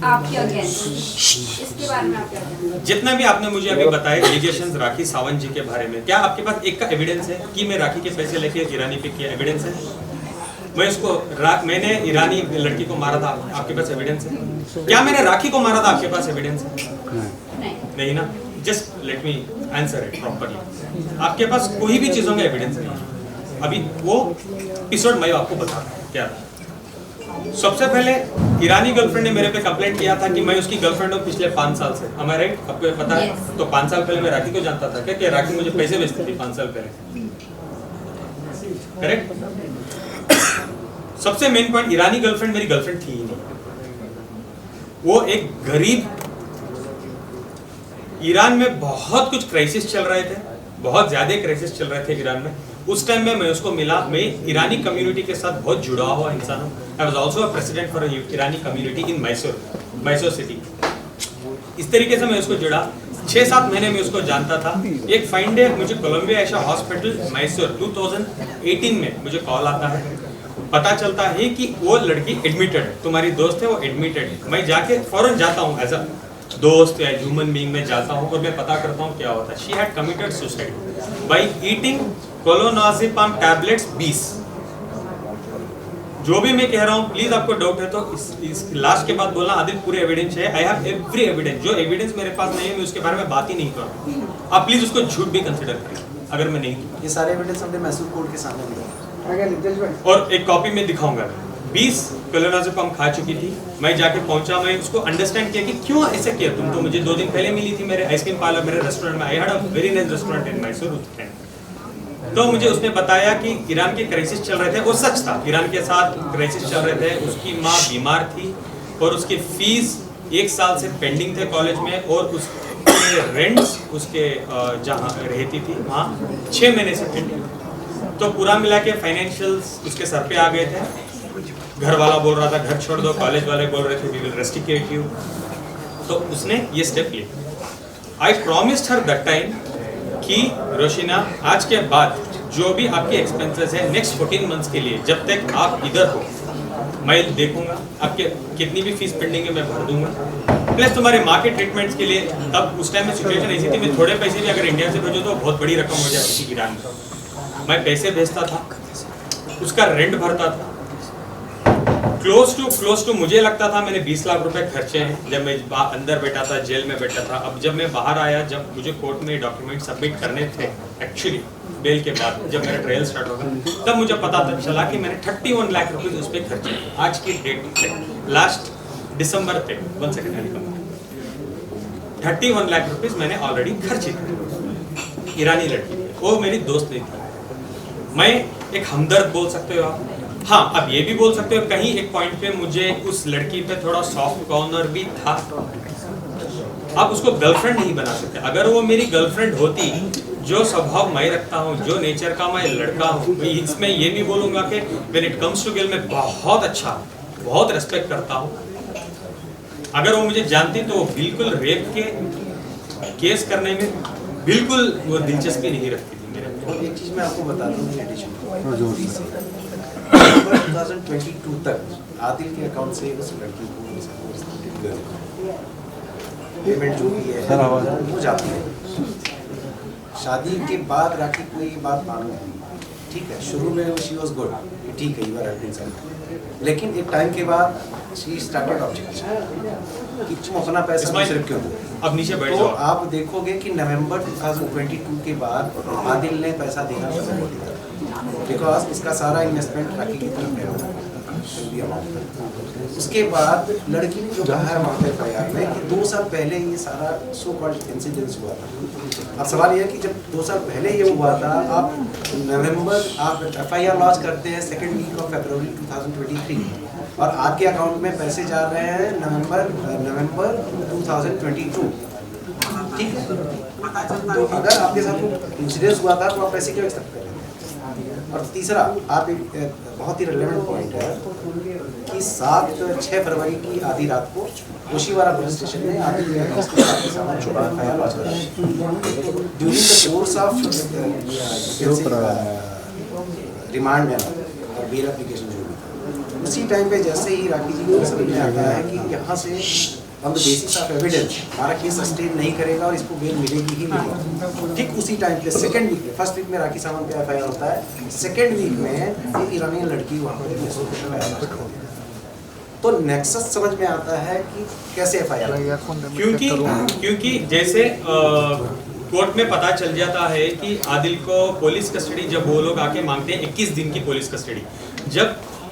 आपके अगेंस्ट। इसके बारे में आप क्या कहते हैं? जितना भी आपने मुझे अभी बताया एलिगेशंस राखी सावंत जी के बारे में, क्या आपके पास एक का एविडेंस है कि मैं राखी के पैसे लेके ईरानी पे किया? एविडेंस है? मैं उसको मैंने ईरानी लड़की को मारा था, आपके पास एविडेंस है? क्या मैंने राखी को मारा था, आपके पास एविडेंस है? नहीं ना। Just let me answer it properly. आपके पास कोई भी चीजों का एविडेंस नहीं है। अभी वो एपिसोड मैं आपको बता रहा हूँ क्या था। सबसे पहले ईरानी गर्लफ्रेंड ने मेरे पे कंप्लेंट किया था कि मैं उसकी गर्लफ्रेंड हूँ पिछले 5 साल से। am I right? आपको ये पता है? तो 5 साल पहले मैं राखी को जानता था क्या कि राखी मुझे पैसे भेजती थी 5 साल पहले, करेक्ट? सबसे मेन पॉइंट, ईरानी गर्लफ्रेंड मेरी गर्लफ्रेंड थी ही नहीं। वो एक गरीब, ईरान में बहुत कुछ क्राइसिस चल रहे थे, बहुत ज्यादा क्राइसिस चल रहे थे ईरान में। उस टाइम में मैं उसको मिला। मैं ईरानी कम्युनिटी के साथ बहुत जुड़ा हुआ इंसान हूँ। I was also a president for Irani community in Mysore city. इस तरीके से मैं उसको जुड़ा। 6-7 महीने में उसको जानता था। एक फाइन डे मुझे कोलंबिया एशिया हॉस्पिटल मैसूर 2018 में मुझे कॉल आता है, पता चलता है कि वो लड़की एडमिटेड है, तुम्हारी दोस्त है वो एडमिटेड है। मैं जाके फौरन जाता हूँ एज अ दोस्त या ह्यूमन बीइंग में जाता हूँ और मैं पता करता हूँ क्या होता है। She had committed suicide by eating clonazepam tablets 20। जो भी मैं कह रहा हूँ, प्लीज आपको डाउट है तो इस लास्ट के बाद बोलना आदिल पूरे एविडेंस है। I have every evidence. जो एविडेंस मेरे पास नहीं है मैं उसके बारे में बात ही नहीं कर रहा हूँ। आप प्लीज उसको झूठ भी कंसिडर करें अगर मैं नहीं। ये सारे एविडेंस हमने मैसूर कोर्ट के सामने दिए और एक कॉपी में दिखाऊंगा। 20 क्लोनाज़ेपम खा चुकी थी। मैं जाके पहुंचा, मैं उसको अंडरस्टैंड किया कि क्यों ऐसा किया, तुम तो मुझे 2 दिन पहले मिली थी मेरे आइसक्रीम पार्लर, मेरे रेस्टोरेंट में। I had a very nice restaurant in Mysore. तो मुझे उसने बताया कि ईरान के क्राइसिस चल रहे थे, वो सच था, ईरान के साथ क्राइसिस चल रहे थे, उसकी माँ बीमार थी और उसकी फीस 1 साल से पेंडिंग थे कॉलेज में, और उसके रेंट्स उसके जहाँ रहती थी वहाँ 6 महीने से पेंडिंग। तो पूरा मिला के फाइनेंशियल्स उसके सर पे आ गए थे। घर वाला बोल रहा था घर छोड़ दो, कॉलेज वाले बोल रहे थे वी विल रेस्ट्रिक्ट यू। तो उसने ये स्टेप लिया। आई प्रॉमिस्ड हर दैट टाइम कि रोशिना, आज के बाद जो भी आपके एक्सपेंसेस है नेक्स्ट 14 मंथ्स के लिए, जब तक आप इधर हो मैं देखूंगा, आपके कितनी भी फीस पेंडिंग है मैं भर दूंगा, प्लस तुम्हारे माँ के ट्रीटमेंट्स के लिए। तब उस टाइम में सिचुएशन ऐसी थी, मैं थोड़े पैसे भी अगर इंडिया से भेजूँ तो बहुत बड़ी रकम हो जाती थी ईरान में। मैं पैसे भेजता था, उसका रेंट भरता था, क्लोज टू मुझे लगता था मैंने 20 लाख रुपए खर्चे हैं जब मैं अंदर बैठा था, जेल में बैठा था। अब जब मैं बाहर आया, जब मुझे कोर्ट में डॉक्यूमेंट सबमिट करने थे एक्चुअली बेल के बाद, जब मेरा ट्रायल स्टार्ट होगा, तब मुझे पता चला कि मैंने 31 लाख रुपए उस पर खर्चे हैं। आज की डेट तक, लास्ट दिसंबर तक, 1 सेकेंड, 31 लाख रुपीज मैंने ऑलरेडी खर्चे थे। ईरानी लड़की, वो मेरी दोस्त नहीं थी, मैं एक हमदर्द बोल सकते हो आप। हाँ, अब ये भी बोल सकते हो कहीं एक पॉइंट पे मुझे उस लड़की पे थोड़ा सॉफ्ट कॉर्नर भी था। आप उसको गर्लफ्रेंड नहीं बना सकते। अगर वो मेरी गर्लफ्रेंड होती, जो स्वभाव मैं रखता हूँ, जो नेचर का मैं लड़का हूँ, इसमें ये भी बोलूँगा कि when it comes to girl मैं बहुत अच्छा, बहुत रेस्पेक्ट करता हूँ। अगर वो मुझे जानती तो वो बिल्कुल रेप के केस करने में बिल्कुल वो दिलचस्पी नहीं रखती थी मेरे में। और एक चीज़ मैं आपको बता दूँ, 2022 तक आदिल के अकाउंट से उस लड़की को पेमेंट जो भी है वो जाती है। शादी के बाद राखी को ये बात मालूम है, ठीक है, शुरू में शी वाज गुड, ठीक है, यू आर हेल्पिंग सम, लेकिन एक टाइम के बाद शी स्टार्टेड ऑब्जेक्शन कि तुम अपना पैसा सिर्फ क्यों दो। अब नीचे बैठ तो जाओ। आप देखोगे कि नवंबर 2022 के बाद आदिल ने पैसा देना शुरू कर दिया, बिकॉज इसका सारा इन्वेस्टमेंट राखी की तरफ गया। उसके बाद लड़की ने जो कहा है वहाँ पे FIR में कि 2 साल पहले ये सारा सो कॉल्ड इंसिडेंस हुआ था। अब सवाल ये है कि जब 2 साल पहले ये हुआ था, आप नवंबर आप FIR लॉन्च करते हैं 2nd वीक ऑफ फरवरी 2023 और आपके अकाउंट में पैसे जा रहे हैं नवंबर 2022, ठीक है। तो अगर आपके साथ इंसिडेंस हुआ था तो आप पैसे क्यों एक्सेप्ट करें? और तीसरा, आप एक बहुत ही रेलेवेंट पॉइंट है कि 6 फरवरी की आधी रात को ओशीवारा पुलिस स्टेशन में आदिल के सामान छुपा FIR लॉन्च करा। During the course of remand और बेल एप्लीकेशन जो भी था, उसी टाइम पे जैसे ही राखी जी को समझ में आता है कि यहाँ से on the basis of evidence हमारा केस सस्टेन नहीं करेगा और इसको बेल मिलेगी ही मिलेगी, ठीक उसी टाइम पे 2nd वीक में, 1st वीक में राखी सावंत का FIR होता है, 2nd वीक में ये ईरानी लड़की वहाँ पर तो नेक्सस समझ में आता है कि कैसे FIR, क्योंकि जैसे कोर्ट में पता चल जाता है कि आदिल को पुलिस कस्टडी, जब वो लोग आके मांगते हैं 21 दिन की पुलिस कस्टडी, जब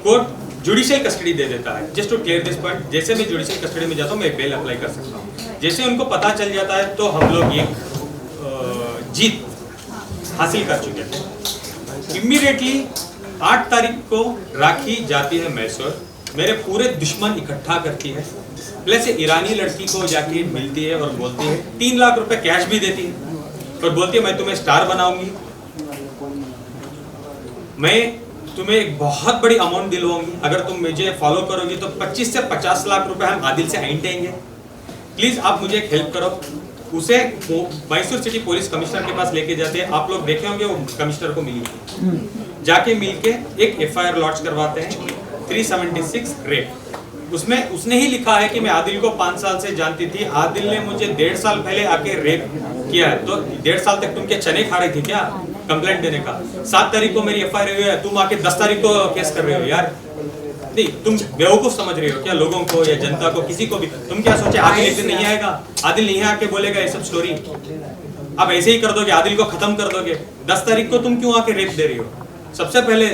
कोर्ट जुडिशियल कस्टडी दे देता है, just to clear this point, जैसे मैं जुडिशियल कस्टडी में जाता हूँ मैं बेल अप्लाई कर सकता हूँ। जैसे उनको पता चल जाता है तो हम लोग एक जीत हासिल कर चुके थे। इमीडिएटली 8 तारीख को राखी जाती है मैसूर, मेरे पूरे दुश्मन इकट्ठा करती है, प्लस ईरानी लड़की को जाके मिलती है और बोलती है, 3 लाख रुपए कैश भी देती है और बोलती है मैं तुम्हें स्टार बनाऊंगी, मैं तुम्हें एक बहुत बड़ी अमाउंट दिलवाऊंगी, अगर तुम मुझे फॉलो करोगी तो 25 से 50 लाख रुपए हम आदिल से ऐंठेंगे, प्लीज आप मुझे एक हेल्प करो। उसे मैसूर सिटी पुलिस कमिश्नर के पास लेके जाते हैं, आप लोग देखे होंगे वो कमिश्नर को मिली थी, जाके मिलके एक FIR लॉन्च करवाते हैं 376 रेप। उसमें उसने ही लिखा है कि मैं आदिल को 5 साल से जानती थी, आदिल ने मुझे 1.5 साल पहले आके रेप किया है, तो 1.5 साल तक तुम क्या चने खा रही थी क्या कंप्लेंट देने का? 7 तारीख को मेरी FIR हुई है, तुम आके 10 तारीख को केस कर रहे हो यार। नहीं, तुम बेवकूफ समझ रहे हो क्या लोगों को या जनता को, किसी को भी? तुम क्या सोचे आदिल एक दिन नहीं आएगा, आदिल नहीं आके बोलेगा ये सब स्टोरी, आप ऐसे ही कर दोगे, आदिल को खत्म कर दोगे। 10 तारीख को तुम क्यों आके रेप दे रही हो? सबसे पहले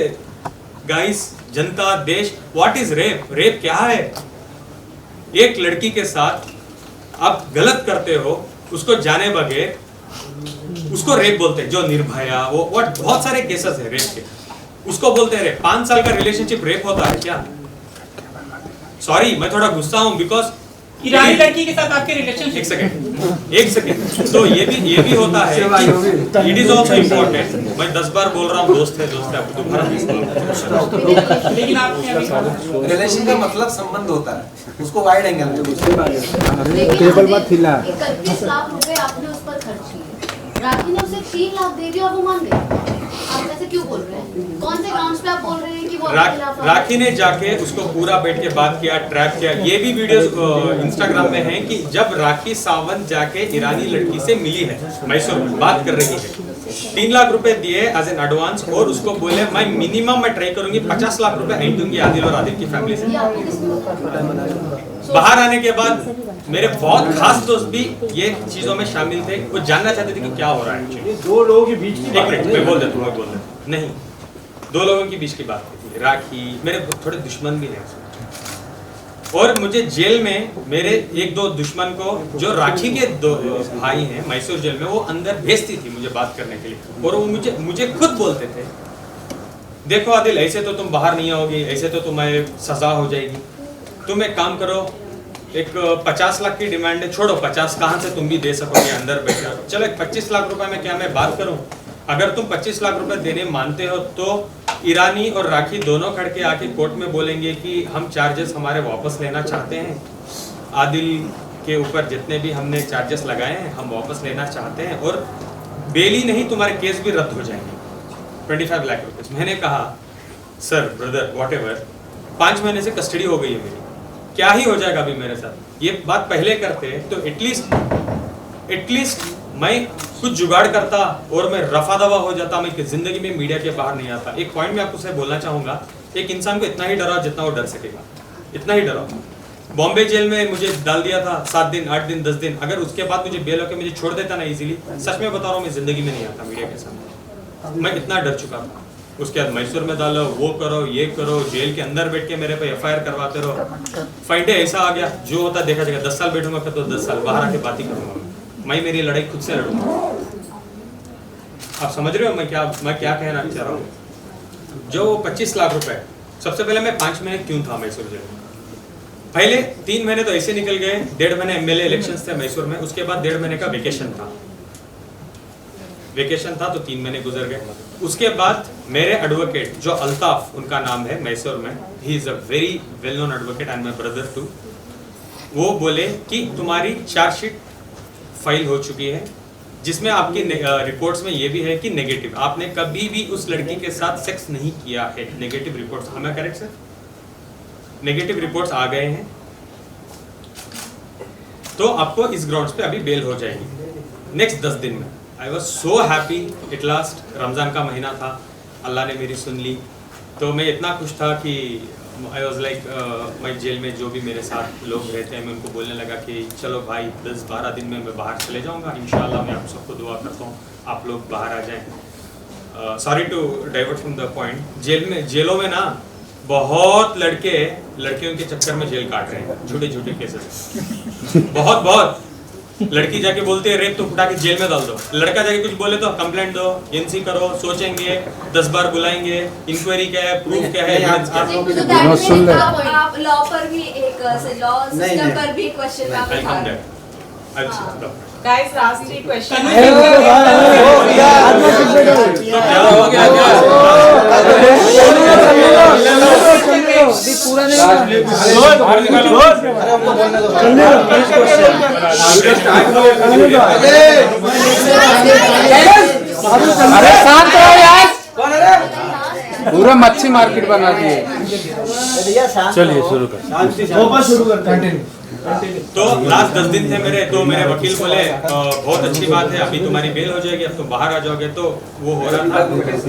गाइस जनता, देश। What is rape? रेप क्या है? एक लड़की के साथ आप गलत करते हो, उसको जाने बगैर, उसको रेप बोलते हैं। जो निर्भया, वो व्हाट, बहुत सारे केसेस है रेप के, उसको बोलते हैं रेप। 5 साल का रिलेशनशिप रेप होता है क्या? सॉरी, मैं थोड़ा गुस्सा हूं बिकॉज ईरानी लड़की के साथ आपके रिलेशनशिप। एक सेकेंड। तो ये भी होता है कि इट इज ऑल्सो इम्पोर्टेंट। मैं 10 बार बोल रहा हूँ दोस्त है आपको दोबारा। लेकिन आपने अभी रिलेशन का मतलब संबंध होता है, उसको वाइड एंगल में टेबल पर 31 लाख रुपए आपने उस पर खर्च किए, राखी ने उसे 3 लाख दे दिया और वो मान गई। आप ऐसे क्यों बोल रहे हैं? कौन से ग्राउंड्स पे आप बोल रहे हैं कि वो राखी ने जाके उसको पूरा बैठ के बात किया, ट्रैप किया। ये भी वीडियोस इंस्टाग्राम में हैं कि जब राखी सावंत जाके ईरानी लड़की से मिली है, मैसूर में बात कर रही है, 3 लाख रुपए दिए एज एन एडवांस और उसको बोले मैं मिनिमम मैं ट्राई करूंगी 50 लाख रुपए ऐड दूंगी आदिल और आदिल की फैमिली से। बाहर आने के बाद मेरे बहुत खास दोस्त भी ये चीजों में शामिल थे, वो जानना चाहते थे कि क्या हो रहा है। दो लोगों के बीच की एक मिनट मैं बोल देता हूँ। नहीं, 2 लोगों के बीच की बात थी। राखी मेरे थोड़े दुश्मन भी हैं और मुझे जेल में मेरे 1-2 दुश्मन को, जो राखी के 2 भाई हैं मैसूर जेल में, वो अंदर भेजती थी मुझे बात करने के लिए। और वो मुझे खुद बोलते थे, देखो आदिल ऐसे तो तुम बाहर नहीं आओगी, ऐसे तो तुम्हें सजा हो जाएगी, तुम एक काम करो, एक 50 लाख की डिमांड है, छोड़ो 50 कहाँ से तुम भी दे सकोगे अंदर बैठा, चलो 25 लाख रुपए में क्या मैं बात करूं? अगर तुम 25 लाख रुपए देने मानते हो तो ईरानी और राखी दोनों खड़के आके कोर्ट में बोलेंगे कि हम चार्जेस हमारे वापस लेना चाहते हैं, आदिल के ऊपर जितने भी हमने चार्जेस लगाए हैं हम वापस लेना चाहते हैं, और बेल ही नहीं तुम्हारे केस भी रद्द हो जाएंगे, 25 लाख रुपए। मैंने कहा सर ब्रदर व्हाटएवर, 5 महीने से कस्टडी हो गई है मेरी, क्या ही हो जाएगा अभी मेरे साथ? ये बात पहले करते तो एटलीस्ट मैं कुछ जुगाड़ करता और मैं रफा दवा हो जाता, मैं जिंदगी में मीडिया के बाहर नहीं आता। एक पॉइंट मैं आपको से बोलना चाहूंगा, एक इंसान को इतना ही डराओ जितना वो डर सकेगा, इतना ही डराओ। बॉम्बे जेल में मुझे डाल दिया था 7 दिन, 8 दिन, 10 दिन, अगर उसके बाद मुझे बेल होकर मुझे छोड़ देता ना इजीली, सच में बता रहा हूँ मैं जिंदगी में नहीं आता मीडिया के सामने, मैं इतना डर चुका था। उसके बाद मैसूर में डालो, वो करो, ये करो, जेल के अंदर बैठ के मेरे पे FIR करवाते रहो। फाइडे ऐसा आ गया, जो होता देखा जाएगा, 10 साल बैठूंगा फिर तो 10 साल बाहर आके बात ही करूंगा, मैं मेरी लड़ाई खुद से लड़ूंगा। आप समझ रहे हो मैं क्या कहना चाह रहा हूँ? जो 25 लाख रुपए, सबसे पहले मैं 5 महीने क्यों था मैसूर जेल में? पहले 3 महीने तो ऐसे निकल गए, 1.5 महीने MLA इलेक्शंस थे मैसूर में, उसके बाद 1.5 महीने का वेकेशन था तो 3 महीने गुजर गए। उसके बाद मेरे एडवोकेट जो अल्ताफ उनका नाम है मैसूर में, he is a very well known advocate and my brother too, वो बोले कि तुम्हारी चार्जशीट फाइल हो चुकी है जिसमें आपकी रिपोर्ट्स में ये भी है कि नेगेटिव, आपने कभी भी उस लड़की के साथ सेक्स नहीं किया है। नेगेटिव रिपोर्ट्स, हमें करेक्ट सर? नेगेटिव रिपोर्ट्स आ गए हैं तो आपको इस ग्राउंड्स पे अभी बेल हो जाएगी नेक्स्ट 10 दिन में। I was so happy at last, Ramzan का महीना था, अल्लाह ने मेरी सुन ली, तो मैं इतना खुश था कि आई वॉज लाइक, मैं जेल में जो भी मेरे साथ लोग रहते हैं मैं उनको बोलने लगा कि चलो भाई 10-12 दिन में मैं बाहर चले जाऊंगा, इंशाल्लाह मैं आप सबको दुआ करता हूँ आप लोग बाहर आ जाएं। Sorry to divert from the point, जेलों में ना बहुत लड़कियों के चक्कर में जेल काट रहे हैं, झूठे केसेस, बहुत लड़की जाके बोलती है रेप तो उठा के जेल में डाल दो, लड़का जाके कुछ बोले तो कंप्लेंट दो, NC करो, सोचेंगे 10 बार बुलाएंगे, इंक्वायरी क्या है, प्रूफ क्या है। आप लॉ पर भी एक लॉ सिस्टम पर भी क्वेश्चन गाइस लास्ट क्वेश्चन अरे शांत रहो यार, पूरा मच्छी मार्केट बना दिए। चलिए शुरू करते हैं। तो लास्ट 10 दिन थे मेरे, तो मेरे वकील बोले बहुत अच्छी बात है, अभी तुम्हारी बेल हो जाएगी, अब तुम बाहर आ जाओगे, तो वो हो रहा था।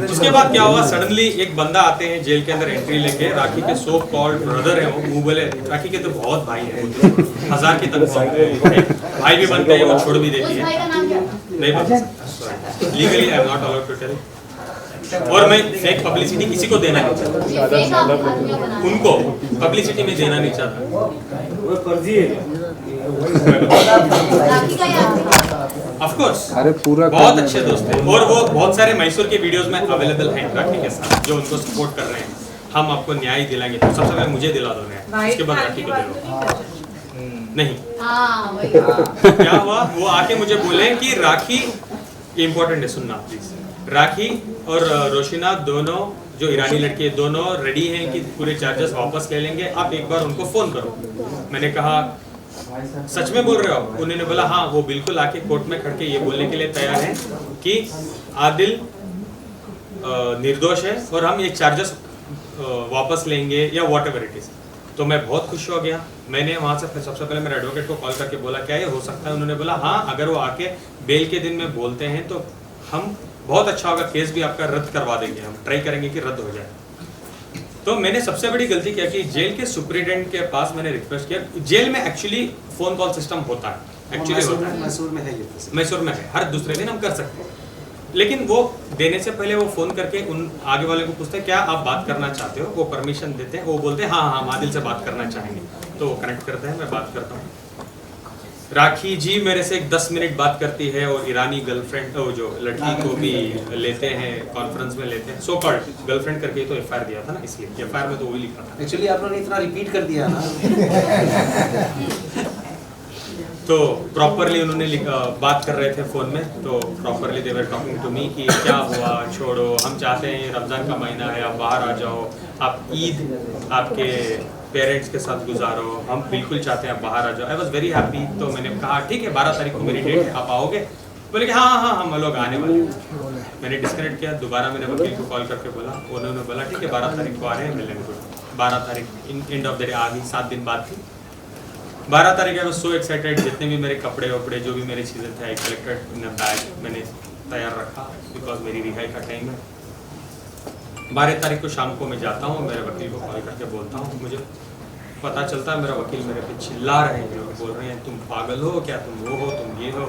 उसके बाद क्या हुआ, सडनली एक बंदा आते हैं जेल के अंदर एंट्री लेके, राखी के सो कॉल्ड ब्रदर है वो बोले, राखी के तो बहुत भाई हैं, 1000 की तनख्वाह भाई भी बनते हैं, वो छोड़ भी देती है, नहीं बता legally I am not allowed to tell. और मैं फेक पब्लिसिटी किसी को देना नहीं चाहता, उनको पब्लिसिटी में देना नहीं चाहता। वो फर्जी है। ऑफ कोर्स अरे पूरा बहुत अच्छे दोस्त हैं और वो बहुत सारे मैसूर के वीडियोस में अवेलेबल हैं राखी के साथ, जो उनको सपोर्ट कर रहे हैं। हम आपको न्याय दिलाएंगे, तो सबसे पहले मुझे दिला दो न्याय, उसके बाद राखी को दिलाओ। नहीं क्या हुआ, वो आके मुझे बोले कि राखी, ये इंपॉर्टेंट है सुनना प्लीज, राखी और रोशिना दोनों जो ईरानी लड़की है दोनों रेडी हैं कि पूरे चार्जेस वापस ले लेंगे, आप एक बार उनको फोन करो। मैंने कहा सच में बोल रहे हो? उन्होंने बोला हाँ, वो बिल्कुल आके कोर्ट में खड़ के ये बोलने के लिए तैयार है कि आदिल निर्दोष है और हम ये चार्जेस वापस लेंगे या वॉट एवर इट इज। तो मैं बहुत खुश हो गया। मैंने वहाँ से सबसे पहले मेरे एडवोकेट को कॉल करके बोला क्या ये हो सकता है? उन्होंने बोला हाँ, अगर वो आके बेल के दिन में बोलते हैं तो हम बहुत अच्छा होगा, केस भी आपका रद्द करवा देंगे, हम ट्राई करेंगे कि रद्द हो जाए। तो मैंने सबसे बड़ी गलती क्या की, जेल के सुपरिटेंडेंट के पास मैंने रिक्वेस्ट किया। जेल में एक्चुअली फोन कॉल सिस्टम होता है, एक्चुअली होता है, मैसूर में है, मैसूर में है, हर दूसरे दिन हम कर सकते हैं। लेकिन वो देने से पहले वो फोन करके उन आगे वाले को पूछते हैं क्या आप बात करना चाहते हो, वो परमिशन देते हैं, वो बोलते हैं हाँ हाँ हम आदिल से बात करना चाहेंगे, तो वो कनेक्ट करते हैं, मैं बात करता हूँ। राखी जी मेरे से 10 मिनट बात करती है और ईरानी गर्लफ्रेंड जो लड़की को भी लेते हैं, कॉन्फ्रेंस में लेते हैं, सो कॉल्ड गर्लफ्रेंड करके तो एफआईआर दिया था ना, इसलिए एफआईआर में तो वही लिखा था। एक्चुअली आप लोगों ने इतना रिपीट कर दिया ना। तो प्रॉपरली उन्होंने बात कर रहे थे फ़ोन में, तो properly they were talking to me कि क्या हुआ, छोड़ो, हम चाहते हैं रमज़ान का महीना है, आप बाहर आ जाओ, आप ईद आपके पेरेंट्स के साथ गुजारो, हम बिल्कुल चाहते हैं आप बाहर आ जाओ। I was very happy. तो मैंने कहा ठीक है 12 तारीख को मेरी डेट है, आप आओगे? बोले कि हाँ हाँ हम लोग आने वाले हैं। मैंने डिस्कनेक्ट किया, दोबारा मैंने वकील को कॉल करके बोला, उन्होंने बोला ठीक है 12 तारीख को आ रहे हैं, मिलेंगे। 12 तारीख एंड ऑफ द डे आ गई, 7 दिन बाद थी 12 तारीख। आई वाज सो एक्साइटेड, जितने भी मेरे कपड़े वपड़े जो भी मेरी चीज़ें थे I collected in a bag, मैंने तैयार रखा बिकॉज मेरी रिहाई का टाइम है। 12 तारीख को शाम को मैं जाता हूँ, मेरे वकील को कॉल करके बोलता हूँ, मुझे पता चलता है मेरा वकील मेरे पे चिल्ला रहे हैं, बोल रहे हैं तुम पागल हो क्या, तुम वो हो, तुम ये हो।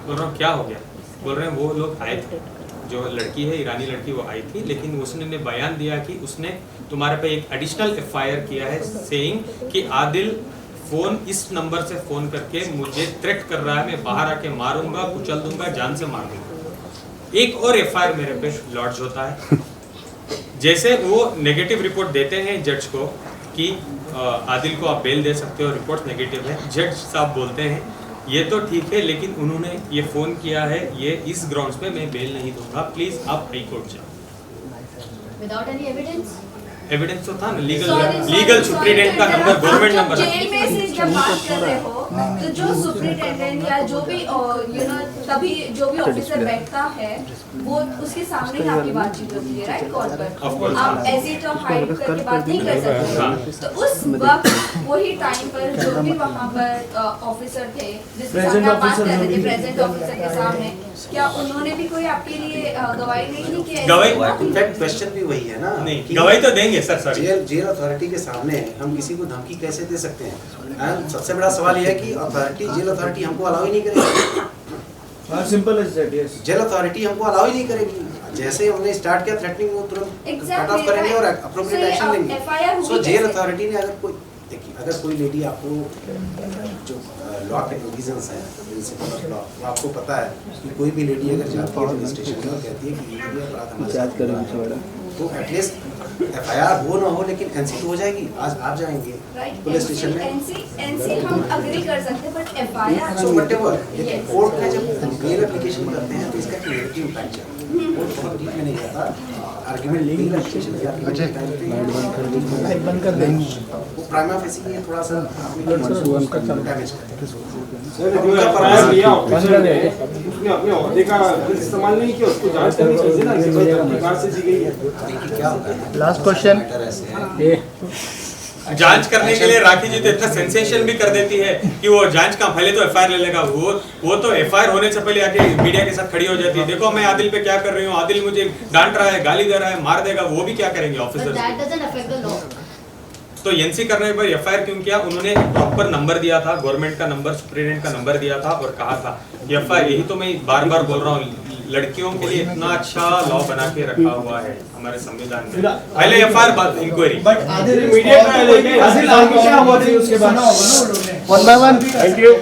बोल रहा हूँ क्या हो गया? बोल रहे हैं वो लोग आए थे, जो लड़की है ईरानी लड़की वो आई थी, लेकिन उसने बयान दिया कि उसने तुम्हारे पे एक एडिशनल एफआईआर किया है सेइंग कि आदिल फोन इस नंबर से फोन करके मुझे थ्रेट कर रहा है, मैं बाहर आके मारूंगा, कुचल दूंगा, जान से मार दूंगा। एक और एफआईआर मेरे पे लॉन्च होता है। जैसे वो नेगेटिव रिपोर्ट देते हैं जज को कि आदिल को आप बेल दे सकते हो, रिपोर्ट नेगेटिव है, जज साहब बोलते हैं ये तो ठीक है, लेकिन उन्होंने ये फ़ोन किया है, ये इस ग्राउंड्स पे मैं बेल नहीं दूंगा, प्लीज़ आप हाई कोर्ट जाओ। Without any evidence? एविडेंस तो था ना, लीगल सुप्रीटेंडेंट का नंबर, गवर्नमेंट नंबर है। जेल में से जब बात कर रहे हो तो जो सुप्रीटेंडेंट या जो भी तभी जो भी ऑफिसर बैठता है वो उसके सामने ही आपकी बातचीत होती है, राइट? कॉल पर आप ऐसे तो हाइड करके बात नहीं कर सकते। तो उस वक्त वही टाइम पर जो भी वहाँ पर ऑफिसर थे जिसके सामने आप बात कर रहे थे, प्रेजेंट ऑफिसर के सामने, क्या उन्होंने भी कोई आपके लिए गवाही नहीं दी? कि गवाही इनफैक्ट क्वेश्चन भी वही है ना, नहीं गवाही तो देंगे सर, सॉरी। जेल अथॉरिटी के सामने हम किसी को धमकी कैसे दे सकते हैं? सबसे बड़ा सवाल यह है कि जेल अथॉरिटी हमको अलाउ ही नहीं करेगी। Simple as that, yes. Jail authority हमको अलाउ ही नहीं करेगी। जैसे हमने स्टार्ट किया थ्रेटनिंग, वो तुरंत कट ऑफ करेंगे और अप्रोप्रिएट एक्शन लेंगे। सो जेल अथॉरिटी ने अगर कोई, देखिए अगर कोई लेडी आपको जो लॉ के प्रोविजंस हैं, प्रिंसिपल ऑफ लॉ, वो आपको पता है कि कोई भी लेडी अगर जाती है पुलिस स्टेशन में और कहती है कि ये अपराध हमारे साथ हो रहा है, तो एटलीस्ट एफआईआर हो ना हो लेकिन एनसी तो हो जाएगी। आज आप जाएंगे पुलिस स्टेशन में, एनसी हम अग्री कर सकते हैं, बट एफआईआर सो व्हाटएवर, लेकिन कोर्ट में जब बेल एप्लीकेशन करते हैं तो इसका क्लियरिटी इम्पैक्ट है। कोर्ट बहुत डीप में नहीं जाता, आर्गुमेंट बेल एप्लीकेशन के आर्गुमेंट बंद कर देंगे, वो प्राइमा फेसी के थोड़ा सा डैमेज उसने अपने ओहदे का इस्तेमाल नहीं किया, उसको जांच करनी चाहिए ना, सरकार से दी गई है। लास्ट क्वेश्चन, जांच करने के लिए राखी जी तो इतना सेंसेशन भी कर देती है कि वो जांच का पहले तो एफआईआर ले लेगा, वो तो एफआईआर होने से पहले आके मीडिया के साथ खड़ी हो जाती है, देखो मैं आदिल पे क्या कर रही हूँ, आदिल मुझे डांट रहा है, गाली दे रहा है, मार देगा। वो भी क्या करेंगे ऑफिसर? तो एनसी करने पर एफआईआर क्यों किया? उन्होंने प्रॉपर नंबर दिया था, गवर्नमेंट का नंबर, सुप्रीटेंडेंट का नंबर दिया था और कहा था एफआईआर, यही तो मैं बार बार बोल रहा हूँ, लड़कियों के लिए इतना अच्छा लॉ बना के रखा हुआ है हमारे संविधान में, पहले एफआईआर इंक्वायरी, बट उसके बाद one by one. Thank you.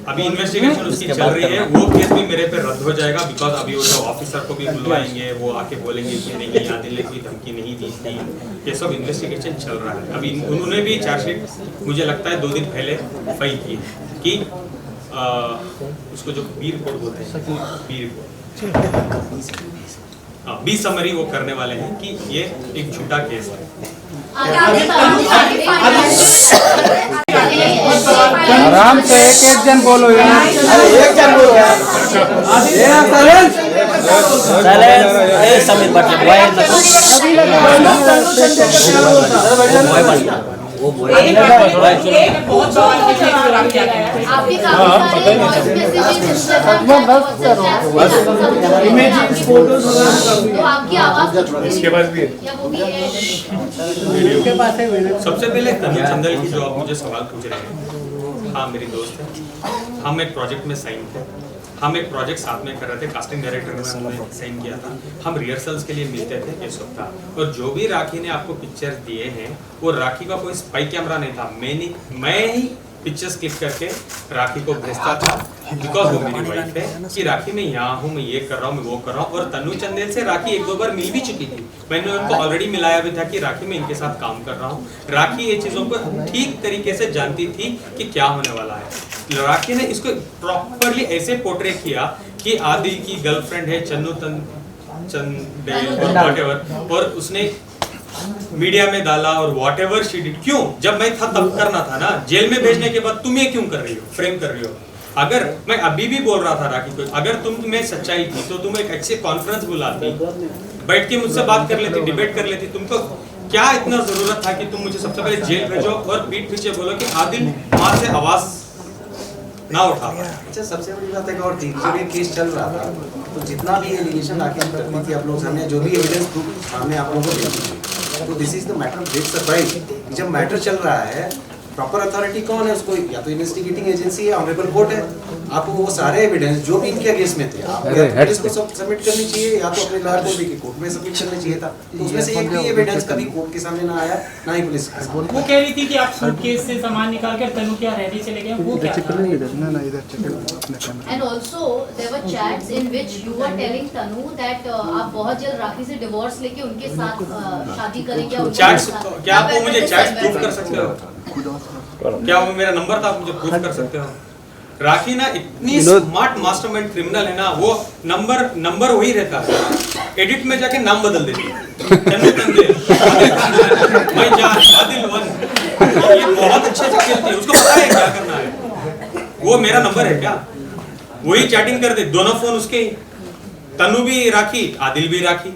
अभी इन्वेस्टिगेशन उसकी चल रही है, वो केस भी मेरे पे रद्द हो जाएगा बिकॉज अभी वो जो ऑफिसर को भी बुलवाएंगे, वो आके बोलेंगे कि नहीं आदिल ने कोई धमकी नहीं दी थी। ये सब इन्वेस्टिगेशन चल रहा है। अभी उन्होंने भी चार्जशीट मुझे लगता है 2 दिन पहले फाइल की कि उसको जो बी रिपोर्ट बोलते हैं, बी रिपोर्ट, बी समरी वो करने वाले हैं कि ये एक झूठा केस है। आराम से एक जन बोलो यार, एक जन बोलो यार। समीर एक बहुत सवाल के जवाब दिया गया है। आपके काफी सारे वॉइस मैसेजेस इमेजेस फोटोज तो आपकी आवाज इसके पास भी है, या वो भी है के पास है। सबसे पहले तनु चंदल की जो आप मुझे सवाल पूछ रहे हैं, हाँ मेरी दोस्त है, हम एक प्रोजेक्ट में साइन थे, हम एक प्रोजेक्ट साथ में कर रहे थे, कास्टिंग डायरेक्टर में हमने साइन किया था, हम रिहर्सल्स के लिए मिलते थे ये सब था। और जो भी राखी ने आपको पिक्चर दिए हैं वो राखी का कोई स्पाई कैमरा नहीं था, मैं ही पिक्चर्स क्लिक करके राखी को भेजता था बिकॉज वो मेरी वाइफ है कि राखी मैं यहाँ हूँ, मैं ये कर रहा हूँ, मैं वो कर रहा हूँ। और तनु चंदेल से राखी 1-2 बार मिल भी चुकी थी, मैंने उनको ऑलरेडी मिलाया भी था कि राखी मैं इनके साथ काम कर रहा हूँ। राखी ये चीज़ों को ठीक तरीके से जानती थी कि क्या होने वाला है। राखी ने इसको प्रॉपरली ऐसे पोर्ट्रे किया कि आदिल की गर्लफ्रेंड है चन्नू चंदेल और व्हाटएवर, और उसने मीडिया में डाला और व्हाटएवर शी डिड। क्यों? जब मैं था तब करना था ना, जेल में भेजने के बाद तुम ये क्यों कर रही हो, फ्रेम कर रही हो? अगर मैं अभी भी बोल रहा था राखी को, अगर तुम्हें सच्चाई थी तो तुम एक अच्छे कॉन्फ्रेंस बुलाती, बैठ के मुझसे बात कर लेती, डिबेट कर लेती। तुमको क्या इतना जरूरत था कि तुम मुझे सबसे पहले जेल भेजो और पीठ पीछे बोलो कि आदिल वहां से आवाज ना उठा। अच्छा, सबसे बड़ी बात है कि और थी जब ये केस चल रहा था तो जितना भी एलिगेशन आके हम करती थी आप लोग सामने, जो भी एविडेंस प्रूफ सामने आप लोगों को देती थी, तो this is the matter of big surprise. जब मैटर चल रहा है, प्रॉपर अथॉरिटी कौन है उसको, या तो इन्वेस्टिगेटिंग एजेंसी है, ऑनरेबल कोर्ट है। आपको वो सारे एविडेंस जो भी इनके अगेंस्ट में थे आप पुलिस को सबमिट करनी चाहिए, या तो अपने लॉयर को भी कोर्ट में सबमिट करना चाहिए था। तो उसमें से एक भी एविडेंस कभी कोर्ट के सामने ना आया, ना ही पुलिस के सामने। वो कह रही थी कि आप सूटकेस से सामान निकाल कर तनु क्या रहने चले गए, वो क्या था? And also there were chats in which you were telling Tanu that आप बहुत जल्द राखी से डिवोर्स लेके उनके साथ शादी करेंगे। चैट्स क्या आप वो मुझे चैट्स प्रूफ कर सकते हो? क्या वो मेरा नंबर था, आप मुझे प्रूफ कर सकते हो? राखी ना इतनी स्मार्ट मास्टरमाइंड क्रिमिनल है ना, वो नंबर वही रहता है, एडिट में जाके नाम बदल देती है, मैं आदिल 1। ये बहुत अच्छे से खेलती है, उसको पता है क्या करना है। वो मेरा नंबर है क्या, वही चैटिंग कर दे, दोनों फोन उसके ही, तनु भी राखी, आदिल भी राखी,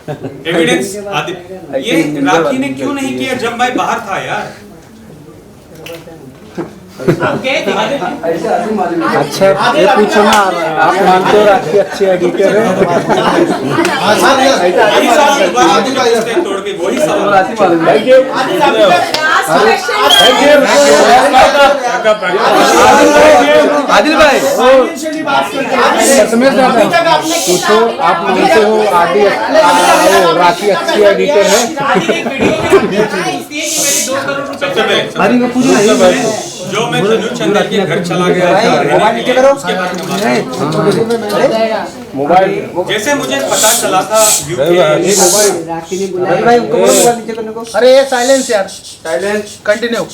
एविडेंस आदिल। ये राखी ने क्यों नहीं किया जब मैं बाहर था यार? अच्छा ये पूछो ना, आप मानते हो राखी अच्छी एडिटर है? तोड़ के वही आदिल भाई पूछो, आप मानते हो आदि राखी अच्छी एडिटर है? जो मैं तनु चंदेल के घर चला गया था, मोबाइल जैसे मुझे पता चला था अरे साइलेंस यार, silence, continue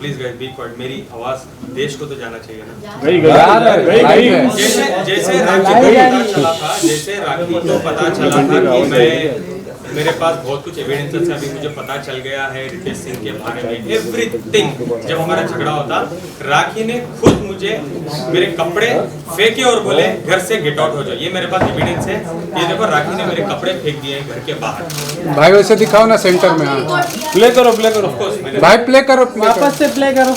please guys be quiet. मेरी आवाज देश को तो जाना चाहिए ना। जैसे राखी को पता चला था, जैसे राखी को पता चला था कि मेरे पास बहुत कुछ एविडेंसेस है, अभी मुझे पता चल गया है रितेश सिंह के बारे में एवरीथिंग। जब हमारा झगड़ा होता, राखी ने खुद मुझे मेरे कपड़े फेंके और बोले घर से गेट आउट हो जाओ। ये मेरे पास एविडेंस है, ये देखो राखी ने मेरे कपड़े फेंक दिए घर के बाहर। भाई वैसे दिखाओ ना सेंटर में, प्ले करो भाई प्ले करो, वापस से प्ले करो।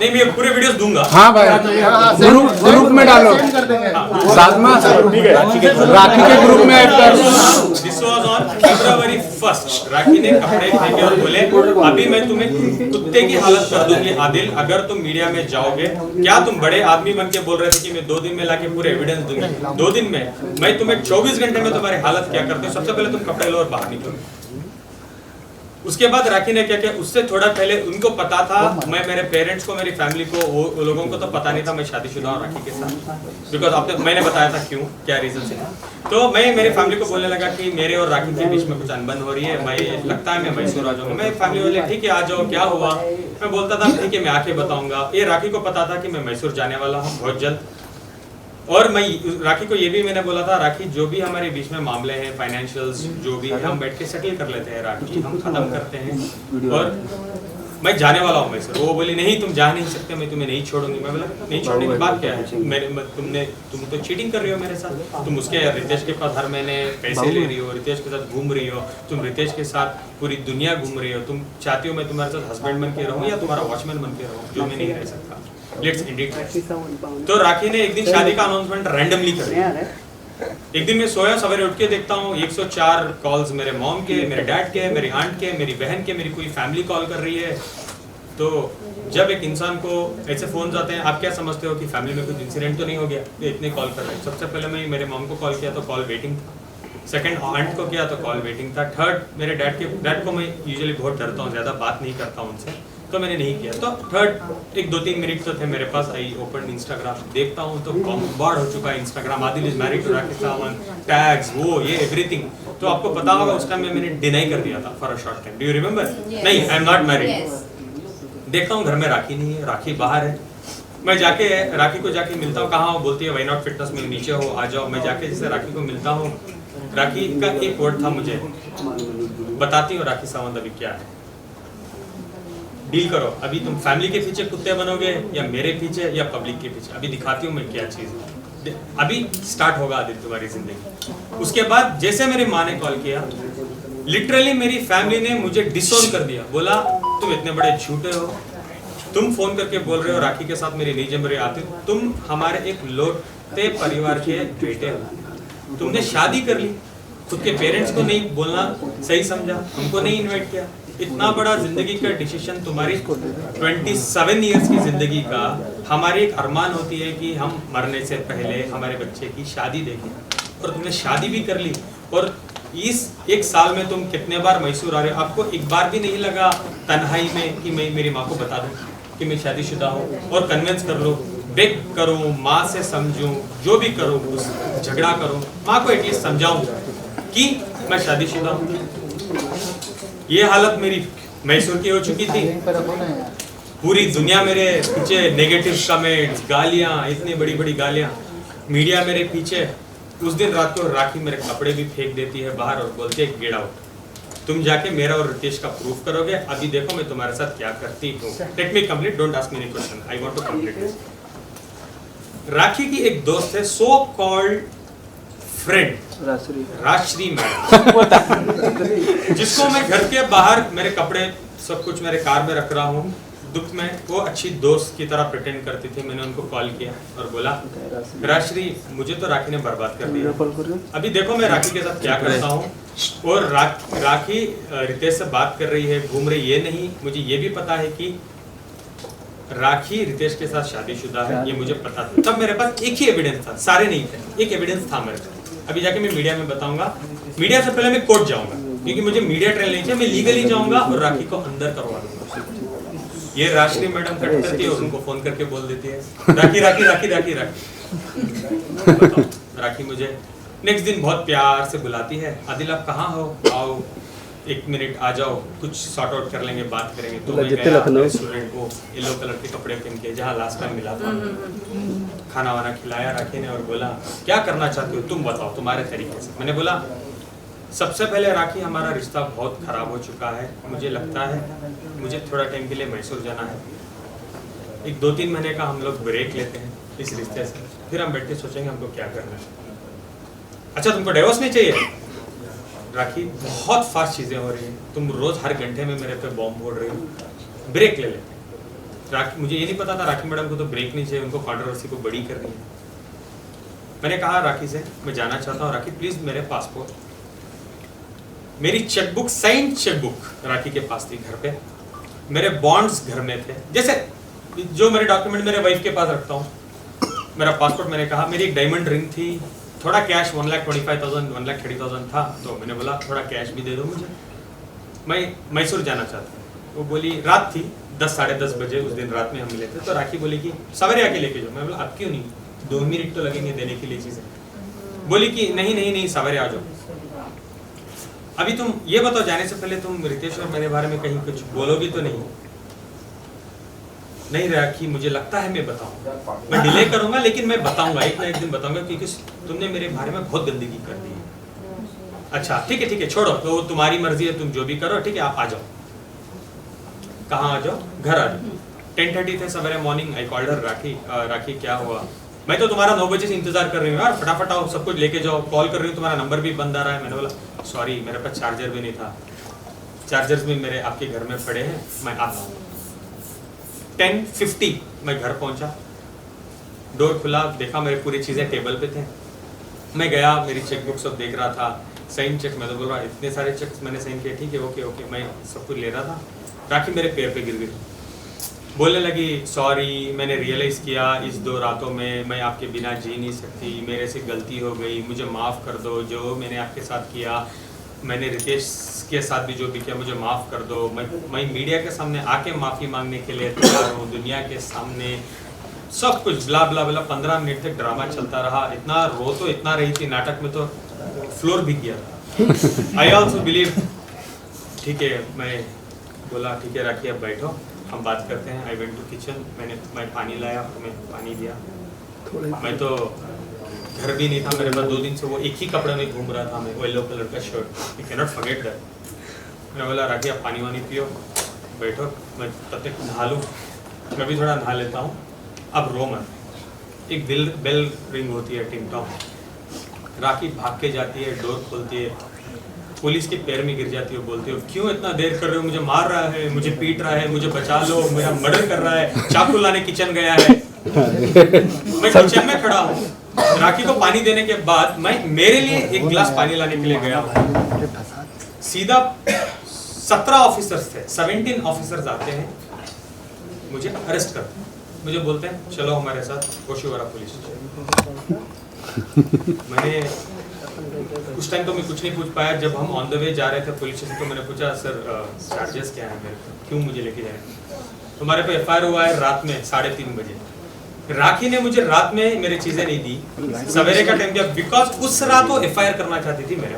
नहीं मैं पूरे वीडियोस दूंगा। हाँ भाई ग्रुप में डालो साथ में राखी के ग्रुप में ऐड कर। This was on February 1st। राखी ने कपड़े फेंके और बोले अभी मैं तुम्हें कुत्ते की हालत कर दूंगी आदिल अगर तुम मीडिया में जाओगे। क्या तुम बड़े आदमी बन के बोल रहे थे कि मैं 2 दिन में लाके पूरे एविडेंस दूंगी। 2 दिन में मैं तुम्हें 24 घंटे में तुम्हारी हालत क्या करते हो। सबसे पहले तुम कपड़े लो और बाहर निकलो। उसके बाद राखी ने क्या किया, उससे थोड़ा पहले उनको पता था, मैं मेरे पेरेंट्स को मेरी फैमिली को वो लोगों को तो पता नहीं था मैं शादीशुदा हूं राखी के साथ, बिकॉज आपने मैंने बताया था क्यों क्या रीजन से। तो मैं मेरी फैमिली को बोलने लगा कि मेरे और राखी के बीच में कुछ अनबन हो रही है, मैं लगता है मैं मैसूर आ जाऊंगा। मैं फैमिली वाले ठीक है आ जाओ, क्या हुआ। मैं बोलता था ठीक है मैं आके बताऊंगा। ये राखी को पता था कि मैं मैसूर जाने वाला हूँ बहुत जल्द। और मैं राखी को ये भी मैंने बोला था राखी जो भी हमारे बीच में मामले हैं फाइनेंशियल्स जो भी हम बैठ के सेटल कर लेते हैं राखी, हम खत्म करते हैं और मैं जाने वाला हूँ मैसूर। वो बोली नहीं तुम जा नहीं सकते, मैं तुम्हें नहीं छोड़ूंगी। मैं बोला नहीं छोड़ने की बात क्या है, तुम तो चीटिंग कर रही हो मेरे साथ। तुम उसके रितेश के पास हर महीने पैसे ले रही हो, रितेश के साथ घूम रही हो, तुम रितेश के साथ पूरी दुनिया घूम रही हो। तुम चाहती हो मैं तुम्हारे साथ हस्बैंड बन के रहूँ या तुम्हारा वॉचमैन बन के रहूँ, जो मैं नहीं रह सकता। Let's end it. तो राखी ने एक दिन शादी का अनाउंसमेंट रैंडमली कर दिया। एक दिन मैं सोया, सवेरे उठ के देखता हूँ 104 कॉल्स मेरे मॉम के, मेरे डैड के, मेरी आंट के, मेरी बहन के, मेरी पूरी फैमिली कॉल कर रही है। तो जब एक इंसान को ऐसे फोन आते हैं, आप क्या समझते हो कि फैमिली में कुछ इंसिडेंट तो नहीं हो गया, ये इतने कॉल कर रहे हैं। सबसे पहले मैं मेरे मॉम को कॉल किया तो कॉल वेटिंग था। सेकंड आंट को किया तो कॉल वेटिंग था। थर्ड मेरे डैड को मैं यूजुअली बहुत डरता हूँ, ज़्यादा बात नहीं करता हूँ उनसे, तो मैंने नहीं किया। तो थर्ड एक 2-3 मिनट तो थे मेरे पास। आई ओपन इंस्टाग्राम, देखता हूँ तो बॉम्बार्ड हो चुका है Instagram. Adil is married to Rakhi Sawant, tags वो ये एवरीथिंग। तो आपको पता होगा उस टाइम में मैंने डिनाई कर दिया था for a short time. Do you remember? नहीं, आई एम नॉट मैरिड। देखता हूँ घर में राखी नहीं है, राखी बाहर है। मैं जाके राखी को जाके मिलता हूँ, कहाँ हो, बोलती है वाई नॉट फिटनेस में नीचे हो, आ जाओ। मैं जाके जैसे राखी को मिलता हूँ, राखी का एक वर्ड था मुझे, बताती हूँ राखी सावंत अभी क्या है, डील करो। अभी तुम फैमिली के पीछे कुत्ते बनोगे या मेरे पीछे या पब्लिक के पीछे, अभी दिखाती हूँ मैं क्या चीज है। अभी स्टार्ट होगा आदित्य तुम्हारी जिंदगी। उसके बाद जैसे मेरी माँ ने कॉल किया, लिटरली मेरी फैमिली ने मुझे डिसोन कर दिया। बोला तुम इतने बड़े झूठे हो, तुम फोन करके बोल रहे हो राखी के साथ मेरी नहीं जम रही आती, तुम हमारे एक लौटे परिवार के बेटे हो, तुमने शादी कर ली, खुद के पेरेंट्स को नहीं बोलना सही समझा, हमको नहीं इन्वाइट किया। इतना बड़ा जिंदगी का डिसीजन तुम्हारी 27 इयर्स की जिंदगी का, हमारी एक अरमान होती है कि हम मरने से पहले हमारे बच्चे की शादी देखें, और तुमने शादी भी कर ली। और इस 1 साल में तुम कितने बार मैसूर आ रहे हो, आपको एक बार भी नहीं लगा तन्हाई में कि मैं मेरी माँ को बता दूं कि मैं शादीशुदा हूँ और कन्विंस कर लो, बेग करूँ, माँ से समझूं, जो भी करूँ, झगड़ा करूँ, माँ को एटलीस्ट समझाऊं कि मैं शादीशुदा हूँ। ये हालत मेरी मैसूर की हो चुकी थी। पूरी दुनिया मेरे पीछे, नेगेटिव कमेंट्स, गालियाँ, इतनी बड़ी बड़ी गालियाँ, मीडिया मेरे पीछे। उस दिन रात को राखी मेरे कपड़े भी फेंक देती है बाहर और बोलती है गेट आउट, तुम जाके मेरा और रितेश का प्रूफ करोगे, अभी देखो मैं तुम्हारे साथ क्या करती हूँ। Let me complete, don't ask me any question, I want to complete this. Rakhi की एक दोस्त है, so called friend, Rajshree madam, जिसको मैं घर के बाहर मेरे कपड़े सब कुछ मेरे कार में रख रहा हूँ। दुख में वो अच्छी दोस्त की तरह प्रिटेंड करती थी। मैंने उनको कॉल किया और बोला राजश्री मुझे तो राखी ने बर्बाद कर दिया, अभी देखो मैं राखी के साथ क्या करता हूँ। और राखी रितेश से बात कर रही है, घूम रही, ये नहीं, मुझे ये भी पता है कि राखी रितेश के साथ शादीशुदा है, ये मुझे पता था। तब मेरे पास एक ही एविडेंस था, सारे नहीं थे, एक एविडेंस था मेरे पास। अभी जाके मैं मीडिया में बताऊंगा। मीडिया से पहले मैं कोर्ट जाऊंगा, क्योंकि मुझे मीडिया ट्रेल नहीं चाहिए, मैं लीगली जाऊंगा और राखी को अंदर करवा दूंगा। ये राजश्री मैडम कट करती है और उनको फोन करके बोल देती है राखी राखी राखी राखी राखी। राखी मुझे नेक्स्ट दिन बहुत प्यार से बुलाती है, आदिल आप कहाँ हो, आओ 1 मिनट आ जाओ, कुछ सॉर्ट आउट कर लेंगे, बात करेंगे। तो मैं गया स्टूडेंट को येलो कलर के कपड़े पहन के, जहाँ लास्ट टाइम मिला था, खाना वाना खिलाया राखी ने और बोला क्या करना चाहती हो तुम बताओ तुम्हारे तरीके से। मैंने बोला सबसे पहले राखी हमारा रिश्ता बहुत खराब हो चुका है, मुझे लगता है मुझे थोड़ा टाइम के लिए मैसूर जाना है, एक 2-3 महीने का हम लोग ब्रेक लेते हैं इस रिश्ते से, फिर हम बैठ के सोचेंगे हमको क्या करना है। अच्छा तुमको डिवोर्स नहीं चाहिए? राखी बहुत फास्ट चीजें हो रही है, तुम रोज हर घंटे में मेरे पे बॉम्ब फोड़ रही हो, ब्रेक ले लेते हैं। राखी, मुझे ये नहीं पता था राखी मैडम को तो ब्रेक नहीं चाहिए, उनको कंट्रोवर्सी को बड़ी करनी है। मैंने कहा राखी से मैं जाना चाहता हूँ, राखी प्लीज मेरे पासपोर्ट, मेरी चेकबुक, साइन चेकबुक राखी के पास थी घर पे, मेरे बॉन्ड्स घर में थे, जैसे जो मेरे डॉक्यूमेंट मेरे वाइफ के पास रखता हूँ, मेरा पासपोर्ट, मैंने कहा मेरी एक डायमंड रिंग थी, थोड़ा कैश 1,25,000 1,30,000 था, तो मैंने बोला थोड़ा कैश भी दे दो मुझे, मैं मैसूर जाना चाहता हूँ। वो बोली, रात थी 10 साढ़े 10 बजे उस दिन रात में हम मिले थे, तो राखी बोली कि सवेरे आके लेके जाओ। मैं बोला अब क्यों नहीं, 2 मिनट तो लगेंगे देने के लिए चीज़ें। बोली कि नहीं नहीं नहीं सवेरे आ जाओ। अभी तुम ये बताओ, जाने से पहले तुम रितेश और मेरे बारे में कहीं कुछ बोलोगी तो नहीं? नहीं राखी, मुझे लगता है मैं बताऊंगा, मैं डिले करूंगा लेकिन मैं बताऊंगा, एक ना एक दिन बताऊंगा, क्योंकि तुमने मेरे बारे में बहुत गंदगी कर दी है। अच्छा ठीक है छोड़ो, तो तुम्हारी मर्जी है, तुम जो भी करो, ठीक है आप आ जाओ। कहाँ आ जाओ? घर आ जाओ। 10:30 थे सवेरे मॉर्निंग, आई कॉल्ड हर, राखी क्या हुआ, मैं तो तुम्हारा 9 बजे से इंतजार कर रही हूँ यार, फटाफट आओ, सब कुछ लेके जाओ, कॉल कर रही हूँ, तुम्हारा नंबर भी बंद आ रहा है। मैंने बोला सॉरी मेरे पास चार्जर भी नहीं था, चार्जर्स भी मेरे आपके घर में पड़े हैं, मैं आता हूँ। 10:50 मैं घर पहुंचा, डोर खुला, देखा मेरे पूरी चीज़ें टेबल पे थे, मैं गया, मेरी चेकबुक सब देख रहा था, साइन चेक, मैं तो बोल रहा इतने सारे चेक्स मैंने साइन किए, ठीक है ओके, मैं सब कुछ ले रहा था। राखी मेरे पैर पे गिर गई, बोलने लगी सॉरी, मैंने रियलाइज़ किया इस 2 रातों में मैं आपके बिना जी नहीं सकती, मेरे से गलती हो गई, मुझे माफ़ कर दो, जो मैंने आपके साथ किया, मैंने रितेश के साथ भी जो भी किया, मुझे माफ़ कर दो, मैं मीडिया के सामने आके माफ़ी मांगने के लिए तैयार हूँ, दुनिया के सामने, सब कुछ ब्ला ब्ला ब्ला। 15 मिनट तक ड्रामा चलता रहा, इतना रो तो इतना रही थी, नाटक में तो फ्लोर भी गया था। आई ऑल्सो बिलीव, ठीक है, मैं बोला ठीक है राखी अब बैठो, हम बात करते हैं। आई वेंट टू किचन, मैं पानी लाया, मैं पानी दिया, मैं तो घर भी नहीं था मेरे पास, 2 दिन से वो एक ही कपड़े में घूम रहा था, मैं वो येलो कलर का shirt, you can not forget that. मैं बोला राखी आप पानी वानी पियो, बैठो, मैं तब तक नहा लूँ, मैं भी थोड़ा नहा लेता हूँ, अब रो मत। एक बेल रिंग होती है, टिंग टॉन्ग, राखी भाग के जाती है, डोर खोलती है, पुलिस के पैर में गिर जाती है, बोलती हो क्यों इतना देर कर रहे हो, मुझे मार रहा है, मुझे पीट रहा है, मुझे बचा लो, मेरा मर्डर कर रहा है, चाकू लाने किचन गया है। मैं किचन में खड़ा हूँ, राखी को पानी देने के बाद मैं मेरे लिए एक गिलास पानी लाने के लिए गया हूँ, सीधा 17 ऑफिसर्स थे, 17 ऑफिसर्स आते हैं, मुझे अरेस्ट करते हैं, मुझे बोलते हैं चलो हमारे साथ कोशीवाड़ा पुलिस स्टेशन। मैंने उस टाइम तो मैं कुछ नहीं पूछ पाया, जब हम ऑन द वे जा रहे थे पुलिस स्टेशन तो मैंने पूछा सर चार्जेस क्या है मेरे को, क्यों मुझे लेके जा रहे हैं? हमारे पे एफआईआर हुआ है रात में 3:30 बजे। राखी ने मुझे रात में मेरी चीजें नहीं दी, सवेरे का टाइम दिया, बिकॉज उस रात वो एफआईआर करना चाहती थी मेरे।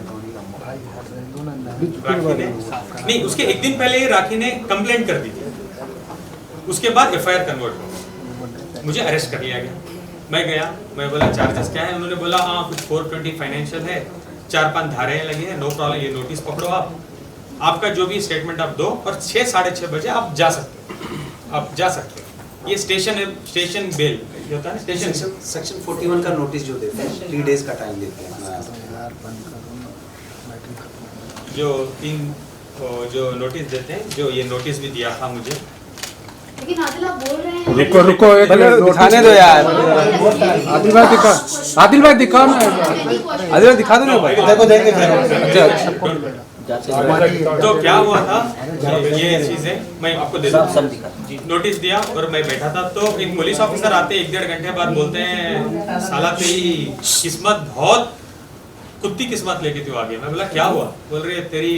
राखी ने नहीं, उसके एक दिन पहले ही राखी ने कंप्लेंट कर दी थी, उसके बाद एफआईआर कन्वर्ट हो, मुझे अरेस्ट कर लिया गया। मैं गया, मैं बोला चार्जेस क्या है, उन्होंने बोला हाँ कुछ 420 फाइनेंशियल है, 4-5 धाराएं लगी है, नो प्रॉब्लम, ये नोटिस पकड़ो आप, आपका जो भी स्टेटमेंट आप दो और 6 साढ़े 6 बजे आप जा सकते हो, आप जा सकते हो। ये स्टेशन बेल होता है ना, सेक्शन 41 का नोटिस जो देते हैं 3 डेज का टाइम देते हैं, जो नोटिस देते हैं, जो ये नोटिस भी दिया था मुझे। लेकिन आदिल आप बोल रहे हैं, रुको एक मिनट, दिखाने दो यार, आदिल भाई दिखा, आदिल भाई दिखा ना, आदिल भाई दिखा दो ना भाई, देखो देंगे। तो क्या हुआ था, ये चीजें मैं आपको दे दूं, नोटिस दिया और मैं बैठा था, तो एक पुलिस ऑफिसर आते 1-1.5 घंटे बाद, बोलते हैं साला तेरी किस्मत बहुत कुत्ती किस्मत लेके तू आ गया। मैं बोला क्या हुआ? बोल रही है तेरी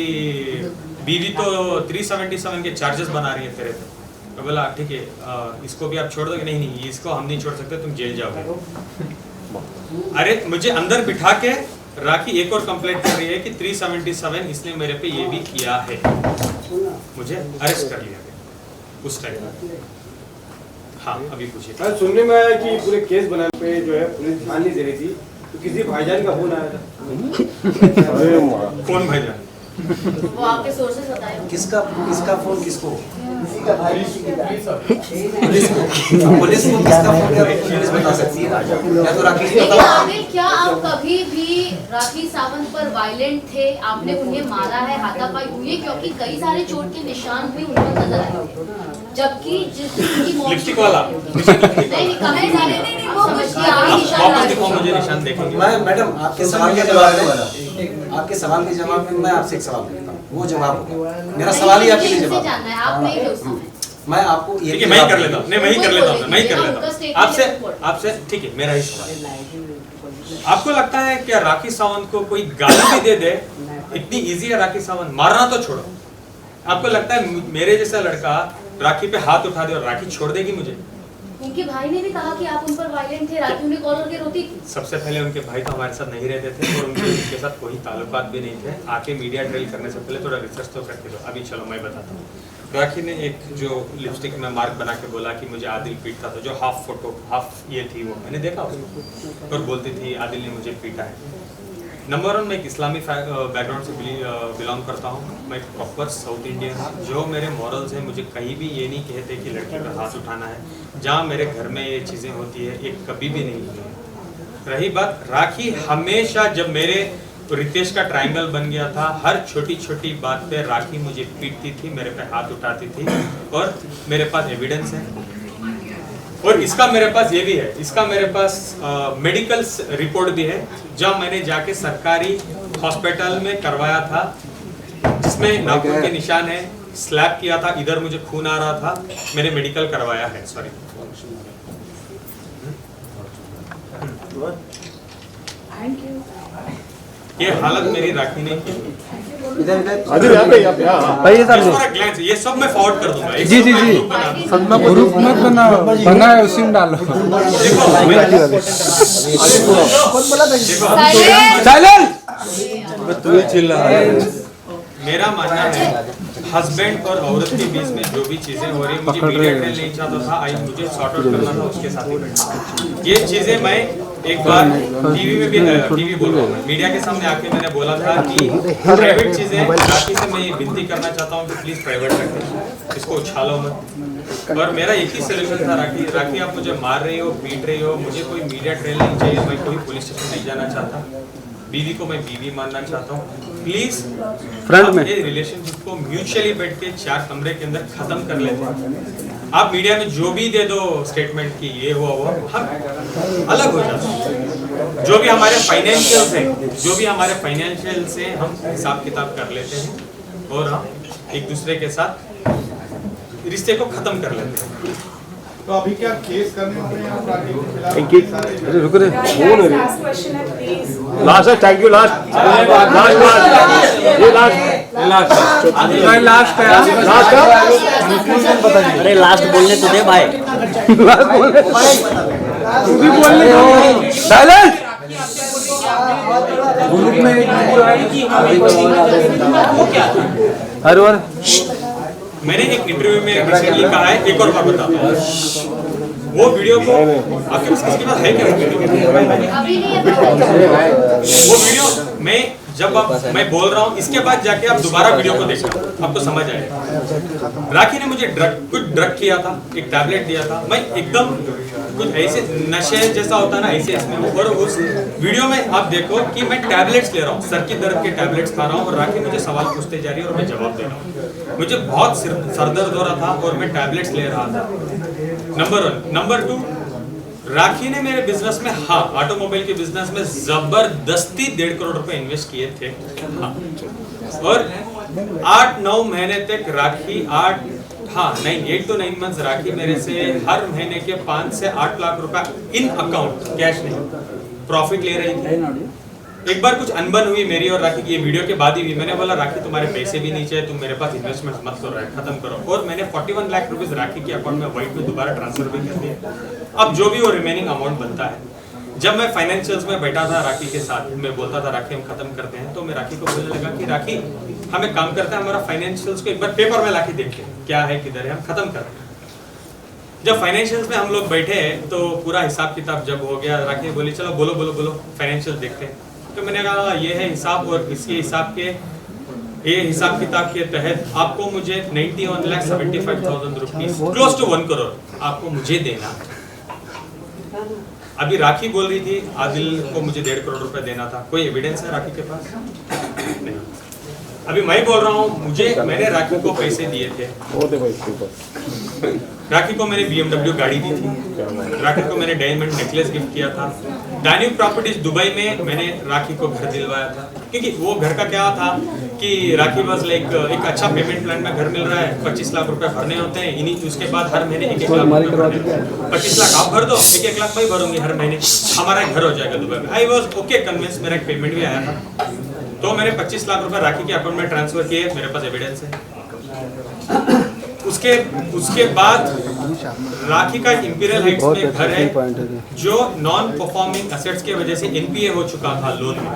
बीवी तो 377 के चार्जेस बना रही है तेरे पे। मैं बोला ठीक है, इसको भी आप छोड़ दोगे? नहीं इसको हम नहीं छोड़ सकते, तुम जेल जाओगे। अरे मुझे अंदर बिठा के राखी एक और कंप्लेंट कर रही है कि 377 इसने मेरे पे ये भी किया है, मुझे अरेस्ट कर लिया गया उस टाइम। हाँ अभी पूछिए। सुनने में आया कि पूरे केस बनाने पे जो है पुलिस ध्यान नहीं दे रही थी, तो किसी भाईजान का फोन आया था। कौन भाईजान? वो आपके सोर्सेस बताए होंगे। किसका फोन किसको? पुलिस को किसका फोन है पुलिस बता सकती है, या तो राखी जी लेकिन बताओ। आदिल, क्या आप कभी भी राखी सावंत पर वायलेंट थे? आपने उन्हें मारा है, हाथापाई हुई है? क्योंकि कई सारे चोट के निशान भी उन पर नजर आए, जबकि जिस दिन उनकी मौत लिपस्टिक वाला नहीं कई सारे आप समझिए आप निशान वापस आ दिखाओ रहे मुझे निशान देखेंगे। मैं मैडम आपके सवाल के जवाब में मैं आपसे एक सवाल करता हूँ, वो जवाब होगा। मेरा सवाल ही आपके लिए जवाब जानना है, आप नहीं हो उसमें। मैं आपको ये ठीक है, मैं ही कर लेता हूँ, नहीं मैं ही कर लेता हूँ, मैं ही कर लेता हूँ आपसे ठीक है। मेरा ही सवाल, आपको लगता है क्या राखी सावंत को कोई गाली भी दे दे इतनी इजी है राखी सावंत? मारना तो छोड़ो, आपको लगता है मेरे जैसा लड़का राखी पे हाथ उठा दे और राखी छोड़ देगी मुझे? उनके भाई ने भी कहा कि आप उन पर वायलेंट थे, राखी उन्हें कॉल करके रोती थी। सबसे पहले उनके भाई तो हमारे साथ नहीं रहते थे और उनके साथ कोई ताल्लुकात भी नहीं थे। आके मीडिया ट्रेल करने से पहले थोड़ा रिसर्च तो करके दो। अभी चलो मैं बताता हूँ। राखी ने एक जो लिपस्टिक में मार्क बना के बोला कि मुझे आदिल पीटता था, जो हाफ ये थी, वो मैंने देखा उसको, और बोलती थी आदिल ने मुझे पीटा है। नंबर 1, मैं एक इस्लामी बैकग्राउंड से बिलोंग करता हूँ। मैं प्रॉपर साउथ इंडियन, जो मेरे मॉरल्स हैं, मुझे कहीं भी ये नहीं कहते कि लड़की पर हाथ उठाना है। जहाँ मेरे घर में ये चीज़ें होती है, ये कभी भी नहीं हुई है। रही बात राखी, हमेशा जब मेरे रितेश का ट्रायंगल बन गया था, हर छोटी छोटी बात पे राखी मुझे पीटती थी, मेरे पे हाथ उठाती थी, और मेरे पास एविडेंस है। और इसका मेरे पास ये भी है, इसका मेरे पास मेडिकल रिपोर्ट भी है, जब मैंने जाके सरकारी हॉस्पिटल में करवाया था, जिसमें नाखून के निशान है, स्लैप किया था, इधर मुझे खून आ रहा था, मैंने मेडिकल करवाया है। सॉरी, ये हालत मेरी राखी ने की। ये सब मैं फॉरवर्ड कर दूंगा। जी ग्रुप मत बना है, उसी में डालो। मेरा मानना है हस्बैंड और औरत के बीच में जो भी चीजें हो रही, मुझे मीडिया ट्रेल नहीं चाहता था, मुझे सॉर्ट आउट करना था उसके साथ ही। ये चीजें मैं एक बार टीवी में भी बोल रहा हूँ, मीडिया के सामने आके मैंने बोला था कि प्राइवेट चीजें राखी से मैं ये विनती करना चाहता हूँ कि प्लीज प्राइवेट रखें, इसको उछालो मत। और मेरा एक ही सोल्यूशन था, राखी आप मुझे मार रही हो, पीट रही हो, मुझे कोई मीडिया ट्रेल नहीं चाहिए, मैं कोई पुलिस स्टेशन नहीं जाना चाहता, बीवी को मैं बीवी मानना चाहता हूँ। प्लीज फ्रंट में ये रिलेशनशिप को म्यूचुअली बैठ के 4 कमरे के अंदर खत्म कर लेते हैं। आप मीडिया में जो भी दे दो स्टेटमेंट की ये हुआ वो, हम अलग हो जाते हैं। जो भी हमारे फाइनेंशियल्स हैं, हम हिसाब किताब कर लेते हैं और हम एक दूसरे के साथ रिश्ते को खत्म कर लेते हैं। तो अभी क्या केस करने वाले हैं आप राखी के खिलाफ? रुको रे, लास्ट है, थैंक यू, लास्ट है, अरे लास्ट बोलने तो दे भाई। साइलेंस। हर बार मैंने एक इंटरव्यू में रिसेंटली कहा है, एक और बार बताता हूँ, वो वीडियो को आपके पास किसके पास है क्या? वो वीडियो मैं बोल रहा हूँ, इसके बाद जाके आप दोबारा वीडियो को देखना, आपको समझ आएगा। राखी ने मुझे कुछ ड्रग किया था, एक टैबलेट दिया था, मैं एकदम कुछ ऐसे नशे जैसा होता है ना, ऐसे इसमें। और उस वीडियो में आप देखो कि मैं टैबलेट्स ले रहा हूँ, सर की दर्द के टैबलेट्स खा रहा हूँ, और राखी मुझे सवाल पूछते जा रही है और मैं जवाब दे रहा हूँ। मुझे बहुत सर दर्द हो रहा था और मैं टैबलेट्स ले रहा था। नंबर 1। नंबर 2, राखी ने मेरे बिजनेस में, हाँ, ऑटोमोबाइल के बिजनेस में जबरदस्ती 1.5 करोड़ रुपए इन्वेस्ट किए थे, हाँ। और 8-9 महीने तक राखी 8 to 9 मंथ्स राखी मेरे से हर महीने के 5 से 8 लाख रुपए इन अकाउंट, कैश नहीं, प्रॉफिट ले रही थी। एक बार कुछ अनबन हुई मेरी और राखी की, ये वीडियो के बाद ही हुई। मैंने बोला राखी तुम्हारे पैसे भी नहीं चाहिए, तुम मेरे पास इन्वेस्टमेंट मत करो, खत्म करो। और मैंने 41 लाख रुपीस राखी के अकाउंट में वाइट में दोबारा ट्रांसफर भी कर दिया। अब जो भी वो रिमेनिंग अमाउंट बनता है, जब मैं फाइनेंशियल्स में बैठा था राखी के साथ, मैं बोलता था राखी हम खत्म करते हैं, तो मैं राखी को बोलने लगा कि राखी हमें काम करता है, हमारा फाइनेंशियल्स को एक बार पेपर में लाके देखते हैं क्या है, किधर है, हम खत्म करते हैं। जब फाइनेंशियल्स में हम लोग बैठे तो पूरा हिसाब किताब जब हो गया, राखी बोली चलो बोलो फाइनेंशियल देखते हैं। तो मैंने कहा ये है हिसाब, और इसके हिसाब के ये हिसाब किताब के तहत आपको मुझे 91,75,000 रुपीस क्लोज टू 1 करोड़ आपको मुझे देना। अभी राखी बोल रही थी आदिल को मुझे 1.5 करोड़ रुपए देना था, कोई एविडेंस है राखी के पास? नहीं। अभी मैं बोल रहा हूँ मैंने राखी को पैसे दिए थे, राखी को मैंने BMW गाड़ी दी थी, राखी को मैंने डायमंड नेकलेस गिफ्ट किया था, दानिव प्रॉपर्टीज दुबई में मैंने राखी को घर दिलवाया था, क्योंकि वो घर का क्या था कि राखी बस लाइक एक अच्छा पेमेंट प्लान में घर मिल रहा है, 25 लाख रुपए भरने होते हैं, इन्हीं उसके बाद हर महीने 1-1 लाख रुपए भरने, 25 लाख आप भर दो, 1-1 लाख मैं भरूंगी हर महीने, हमारा घर हो जाएगा दुबई में। आई वॉज ओके कन्विंस, मेरा एक पेमेंट भी आया था, तो मैंने 25 लाख रुपए राखी के अकाउंट में ट्रांसफर किए, मेरे पास एविडेंस है। उसके बाद राखी का इंपीरियल हाइट्स में घर है जो नॉन परफॉर्मिंग एसेट्स के वजह से NPA हो चुका था लोन में,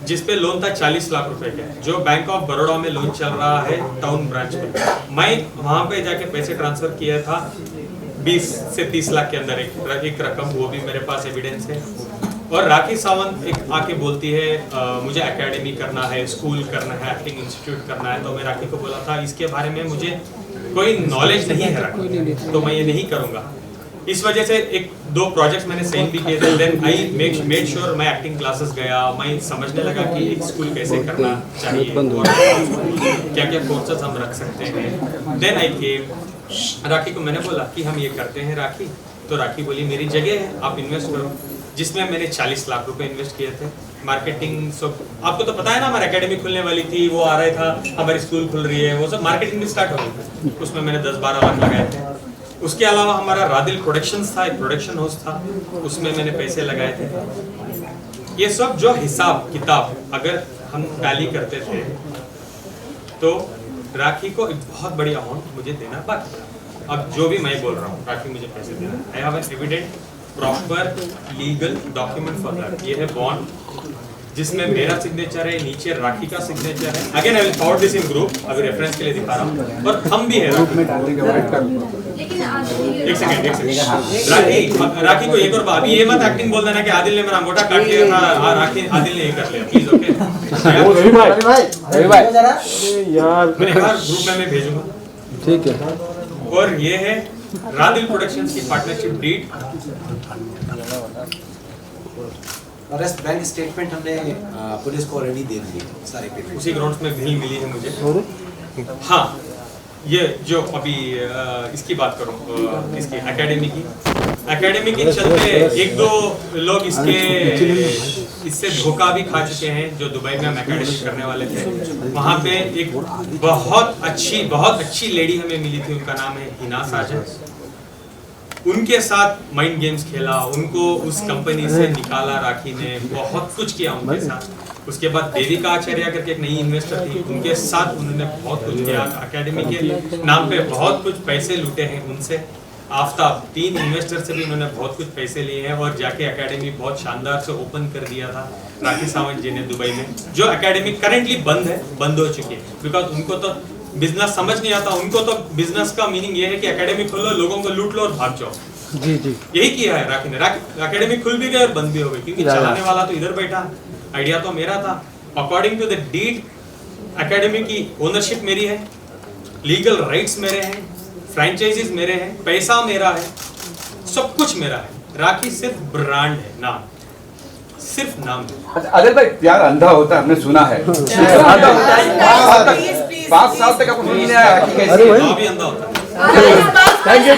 जिस पे लोन था 40 लाख रुपए का, जो बैंक ऑफ बड़ौदा में लोन चल रहा है टाउन ब्रांच पे। मैं वहां पे जाके पैसे ट्रांसफर किया था 20 से 30 लाख के अंदर एक रकम, वो भी मेरे पास एविडेंस है। और राखी सावंत एक आके बोलती है मुझे एकेडमी करना है, स्कूल करना है, एक्टिंग इंस्टीट्यूट करना है, तो मैं राखी को बोला था इसके बारे में मुझे कोई नॉलेज नहीं है राखी, तो मैं ये नहीं करूंगा। इस वजह से 1-2 प्रोजेक्ट्स मैंने साइन भी किए थे। देन आई मेड श्योर मैं एक्टिंग क्लासेस गया, मैं समझने लगा कि एक स्कूल कैसे करना चाहिए और क्या क्या कोर्सेस हम रख सकते हैं। देन आई केम, राखी को मैंने बोला कि हम ये करते हैं राखी, तो राखी बोली मेरी जगह है आप इन्वेस्ट करो, जिसमें मैंने 40 लाख रुपए इन्वेस्ट किए थे। मार्केटिंग सब आपको तो पता है ना, हमारी एकेडमी खुलने वाली थी, वो आ रहा था, हमारी स्कूल खुल रही है, वो सब मार्केटिंग भी स्टार्ट हो गई, उसमें मैंने 10-12 लाख लगाए थे। उसके अलावा हमारा रादिल प्रोडक्शंस था, एक प्रोडक्शन हाउस था, उसमें मैंने पैसे लगाए थे। ये सब जो हिसाब किताब अगर हम टैली करते थे तो राखी को एक बहुत बड़ी अमाउंट मुझे देना बाकी था। अब जो भी मैं बोल रहा हूँ राखी मुझे पैसे देना, I have an evident proper legal document for that. ये है बॉन्ड जिसमें मेरा सिग्नेचर है, नीचे राखी का सिग्नेचर है। Again I will forward this in group, अभी रेफरेंस के लिए दिखा रहा हूँ, और हम भी है ग्रुप में डालने के बाद एक सेकंड राखी को ये करो, अभी ये मत एक्टिंग बोल देना कि आदिल ने मेरा अंगूठा काट लिया था, राखी आदिल ने ये कर लिया, प्लीज ओके रवि भाई यार मैंने कहा ग्रुप में मैं भेजूंगा, ठीक है। और ये है रादिल प्रोडक्शंस की पार्टनरशिप डीड और बैंक स्टेटमेंट हमने पुलिस को ऑलरेडी दे दिए सारे पेमेंट, उसी ग्राउंड्स में बिल मिली है मुझे। हाँ, ये जो अभी इसकी बात करूं, इसकी एकेडमी के चलते 1-2 लोग इससे धोखा भी खा चुके हैं। जो दुबई में हम एकेडमी करने वाले थे, वहाँ पे एक बहुत अच्छी लेडी हमें मिली थी, उनका नाम है हिना साजन। उनके साथ माइंड गेम्स खेला, उनको उस कंपनी से निकाला राखी ने, बहुत कुछ किया उनके साथ। उसके बाद देविका आचार्य करके एक नई इन्वेस्टर थी, उनके साथ उन्होंने बहुत कुछ किया, एकेडमी के नाम पे बहुत कुछ पैसे लूटे हैं उनसे। आफ्ताब 3 इन्वेस्टर से भी उन्होंने बहुत कुछ पैसे लिए हैं, और जाके एकेडमी बहुत शानदार से ओपन कर दिया था राखी सावंत जी ने दुबई में, जो एकेडमी करेंटली बंद हो चुकी है, बिकॉज उनको तो बिजनेस समझ नहीं आता। उनको तो बिजनेस का मीनिंग ये है कि एकेडमी खोलो, लोगों को लूट लो और भाग जाओ। जी जी, यही किया है राखी ने। एकेडमी खुल भी गई और बंद भी हो गई, क्योंकि चलाने वाला तो इधर बैठा, आइडिया तो मेरा था। According to the deed academy की ओनरशिप मेरी है, लीगल राइट्स मेरे हैं, फ्रेंचाइजीज मेरे हैं, पैसा मेरा है, सब कुछ मेरा है। राखी सिर्फ ब्रांड है, नाम, सिर्फ नाम है। आदिल भाई प्यार अंधा होता है, हमने सुना है। 5 साल तक आपको समझ नहीं आया कि कैसे भी अंधा होता है। थैंक यू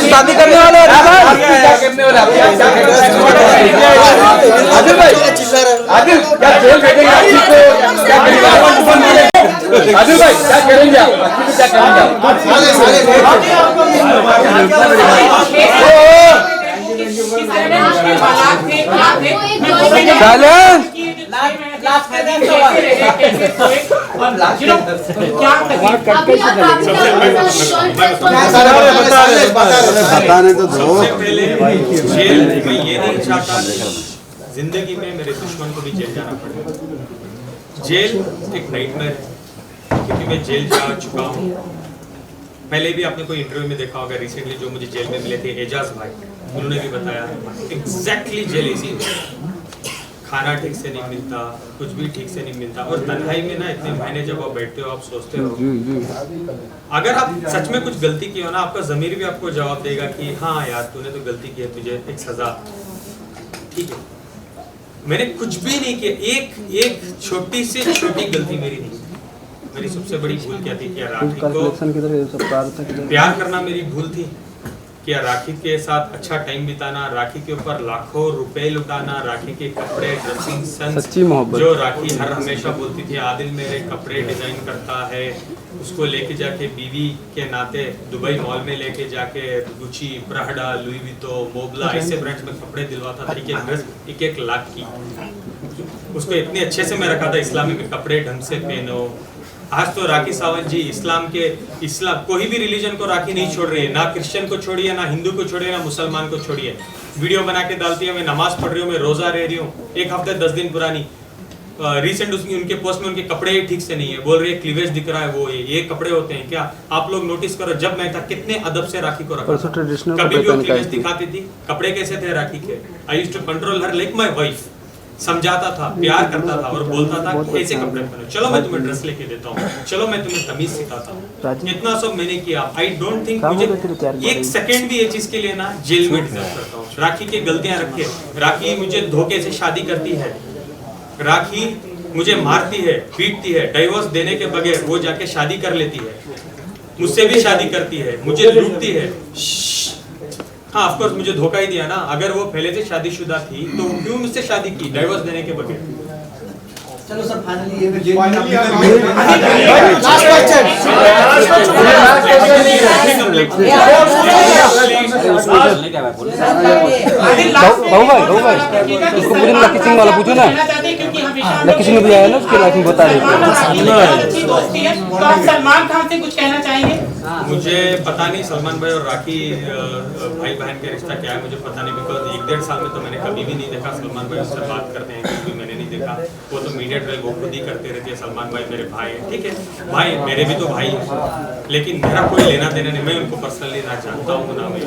शादी करने वाले आदिल क्या जेल भेजेंगे आदिल भाई, क्या करेंगे आप? क्या करेंगे बताने तो दो। जेल मैं ये नहीं चाहता जिंदगी में मेरे दुश्मन को भी जेल जाना पड़े। जेल एक नाइटमेयर है, क्योंकि मैं जेल जा चुका हूँ। पहले भी आपने कोई इंटरव्यू में देखा होगा, रिसेंटली जो मुझे जेल में मिले थे एजाज भाई, उन्होंने भी बताया एग्जैक्टली जेल ऐसी है। खाना ठीक से नहीं मिलता, कुछ भी ठीक से नहीं मिलता, और तन्हाई में ना इतने महीने जब आप बैठते हो, आप सोचते हो अगर आप सच में कुछ गलती की हो ना, आपका ज़मीर भी आपको जवाब देगा कि हाँ यार तूने तो गलती की है, तुझे एक सजा, ठीक है। मैंने कुछ भी नहीं किया, एक छोटी से छोटी गलती मेरी नहीं। मेरी सबसे बड़ी भूल क्या थी? क्या राखी को प्यार करना मेरी भूल थी? क्या राखी के साथ अच्छा टाइम बिताना, राखी के ऊपर लाखों रुपए लुटाना, राखी के कपड़े, ड्रेसिंग सेंस, जो राखी हर हमेशा बोलती थी आदिल मेरे कपड़े डिजाइन करता है, उसको लेके जाके बीवी के नाते दुबई मॉल में लेके जाके गुची, प्राडा, लुई वितो, मोबला ऐसे ब्रांड्स में कपड़े दिलवाता था, एक लाख की। उसको इतने अच्छे से मैं रखा था, इस्लामी में कपड़े ढंग से पहनो। आज तो राखी सावंत जी इस्लाम कोई भी रिलीजन को राखी नहीं छोड़ रही है, ना क्रिश्चियन को छोड़िए, ना हिंदू को छोड़िए, ना मुसलमान को छोड़िए। वीडियो बना के डालती है, मैं नमाज पढ़ रही हूँ, मैं रोजा रह रही हूँ, 1 हफ्ते 10 दिन पुरानी। रिसेंट उनके पोस्ट में उनके कपड़े ही ठीक से नहीं है, बोल रही है क्लीवेज दिख रहा है, वो ये कपड़े होते हैं क्या? आप लोग नोटिस करो, जब मैं था कितने अदब से राखी को रखा, कभी भी वो क्लीवेज दिखाती थी, कपड़े कैसे थे राखी के। I used to control her like my wife, समझाता था, प्यार करता था और बोलता था कि ऐसे कपड़े पहनो, चलो मैं तुम्हें ड्रेस लेके देता हूँ, चलो मैं तुम्हें तमीज सिखाता हूँ। इतना सब मैंने किया। आई डोंट थिंक मुझे एक सेकंड भी ये चीज के लिए ना जेल में डिजर्व करता हूँ। राखी की गलतियां रखे, राखी मुझे धोखे से शादी करती है, राखी मुझे मारती है, पीटती है, डाइवोर्स देने के बगैर वो जाके शादी कर लेती है, मुझसे भी शादी करती है, मुझे लूटती है। हाँ ऑफ कोर्स मुझे धोखा ही दिया ना। अगर वो पहले से शादीशुदा थी तो क्यों मुझसे शादी की डाइवोर्स देने के बगैर? चलो सर फाइनली ये लास्ट उसको पूरी लकी सिंह वाला पूछो ना, लकी सिंह भी आया ना, उसके लाइफ में बता रहे थे। सलमान खान से कुछ कहना चाहेंगे? मुझे पता नहीं सलमान भाई और राखी भाई बहन के रिश्ता क्या है, मुझे पता नहीं, बिकॉज 1-1.5 साल में तो मैंने कभी भी नहीं देखा सलमान भाई उससे बात करते हैं, कुछ भी मैंने नहीं देखा। वो तो मीडिया ट्रेल वो खुद ही करते रहते हैं। सलमान भाई मेरे भाई हैं, ठीक है भाई, मेरे भी तो भाई हैं, लेकिन मेरा कोई लेना देना नहीं, मैं उनको पर्सनली ना जानता हूँ ना मैं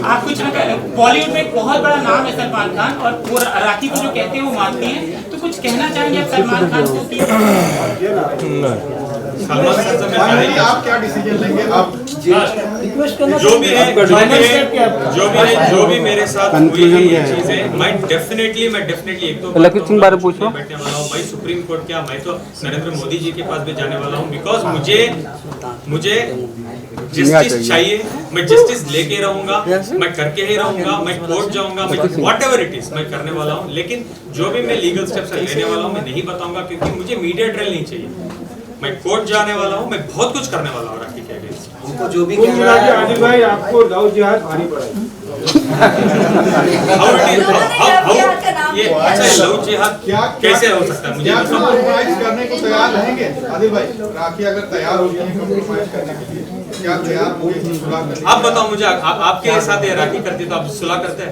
आप कुछ ना कहें। बॉलीवुड में एक बहुत बड़ा नाम है सलमान खान, और वो राखी को जो कहते हैं वो मानती हैं, तो कुछ कहना चाहेंगे आप सलमान खान को? सलमान खान से मैं आप क्या डिसीजन लेंगे? आप जो भी मेरे साथ हुई है ये चीजें, मैं डेफिनेटली एक तो लकी सिंह बारे पूछो, बैठने वाला हूँ। मैं सुप्रीम कोर्ट क्या, मैं तो नरेंद्र मोदी जी के पास भी जाने वाला हूँ, बिकॉज मुझे जस्टिस चाहिए। मैं जस्टिस लेके रहूंगा, मैं करके ही रहूंगा, मैं कोर्ट जाऊंगा, वॉट एवर इट इज मैं करने वाला हूँ। लेकिन जो भी मैं लीगल स्टेप्स लेने वाला हूँ मैं नहीं बताऊंगा, क्योंकि मुझे मीडिया ट्रेल नहीं चाहिए। मैं कोर्ट जाने वाला हूँ, मैं बहुत कुछ करने वाला हूँ राखी के अगेंस्ट। उनको जो भी आदिल भाई आपको लव जिहाद भारी पड़ेगी। ये अच्छा लव जिहाद कैसे हो सकता है? मुझे कॉम्प्रोमाइज करने को तैयार रहेंगे आदिल भाई? राखी अगर तैयार होगी कॉम्प्रोमाइज करने के लिए, क्या तैयार होंगे सुलह करने? आप बताओ मुझे, आपके साथ ये राखी करती तो आप सुलह करते हैं?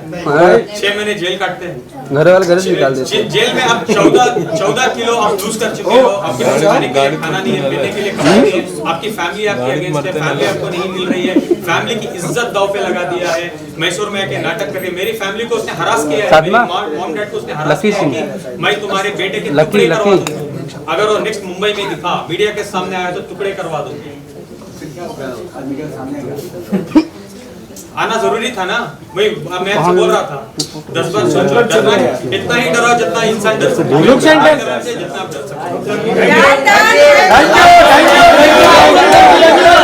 6 महीने जेल काटते हैं, घर वाले घर से निकाल देते हैं। जेल में आप 14 किलो आप लूज कर चुके हो, आपके पास खाने के लिए खाना नहीं है, पीने के लिए कपड़े नहीं है, आपकी फैमिली आपके अगेंस्ट है, फैमिली आपको नहीं मिल रही है, फैमिली की इज्जत दांव पे लगा दिया है। मैसूर में आके नाटक कर रही है, मेरी फैमिली को उसने हरास किया है, मेरी मॉम डैड को उसने हरास किया है कि मैं तुम्हारे बेटे के टुकड़े करवा दूंगा। अगर वो नेक्स्ट मुंबई में दिखा, मीडिया के सामने आया तो टुकड़े करवा दूंगी। आना जरूरी था ना, मैं आपसे बोल रहा था 10 बार डरना, इतना ही डरो जितना इंसान डर सकता है, जितना आप डर सकते हो।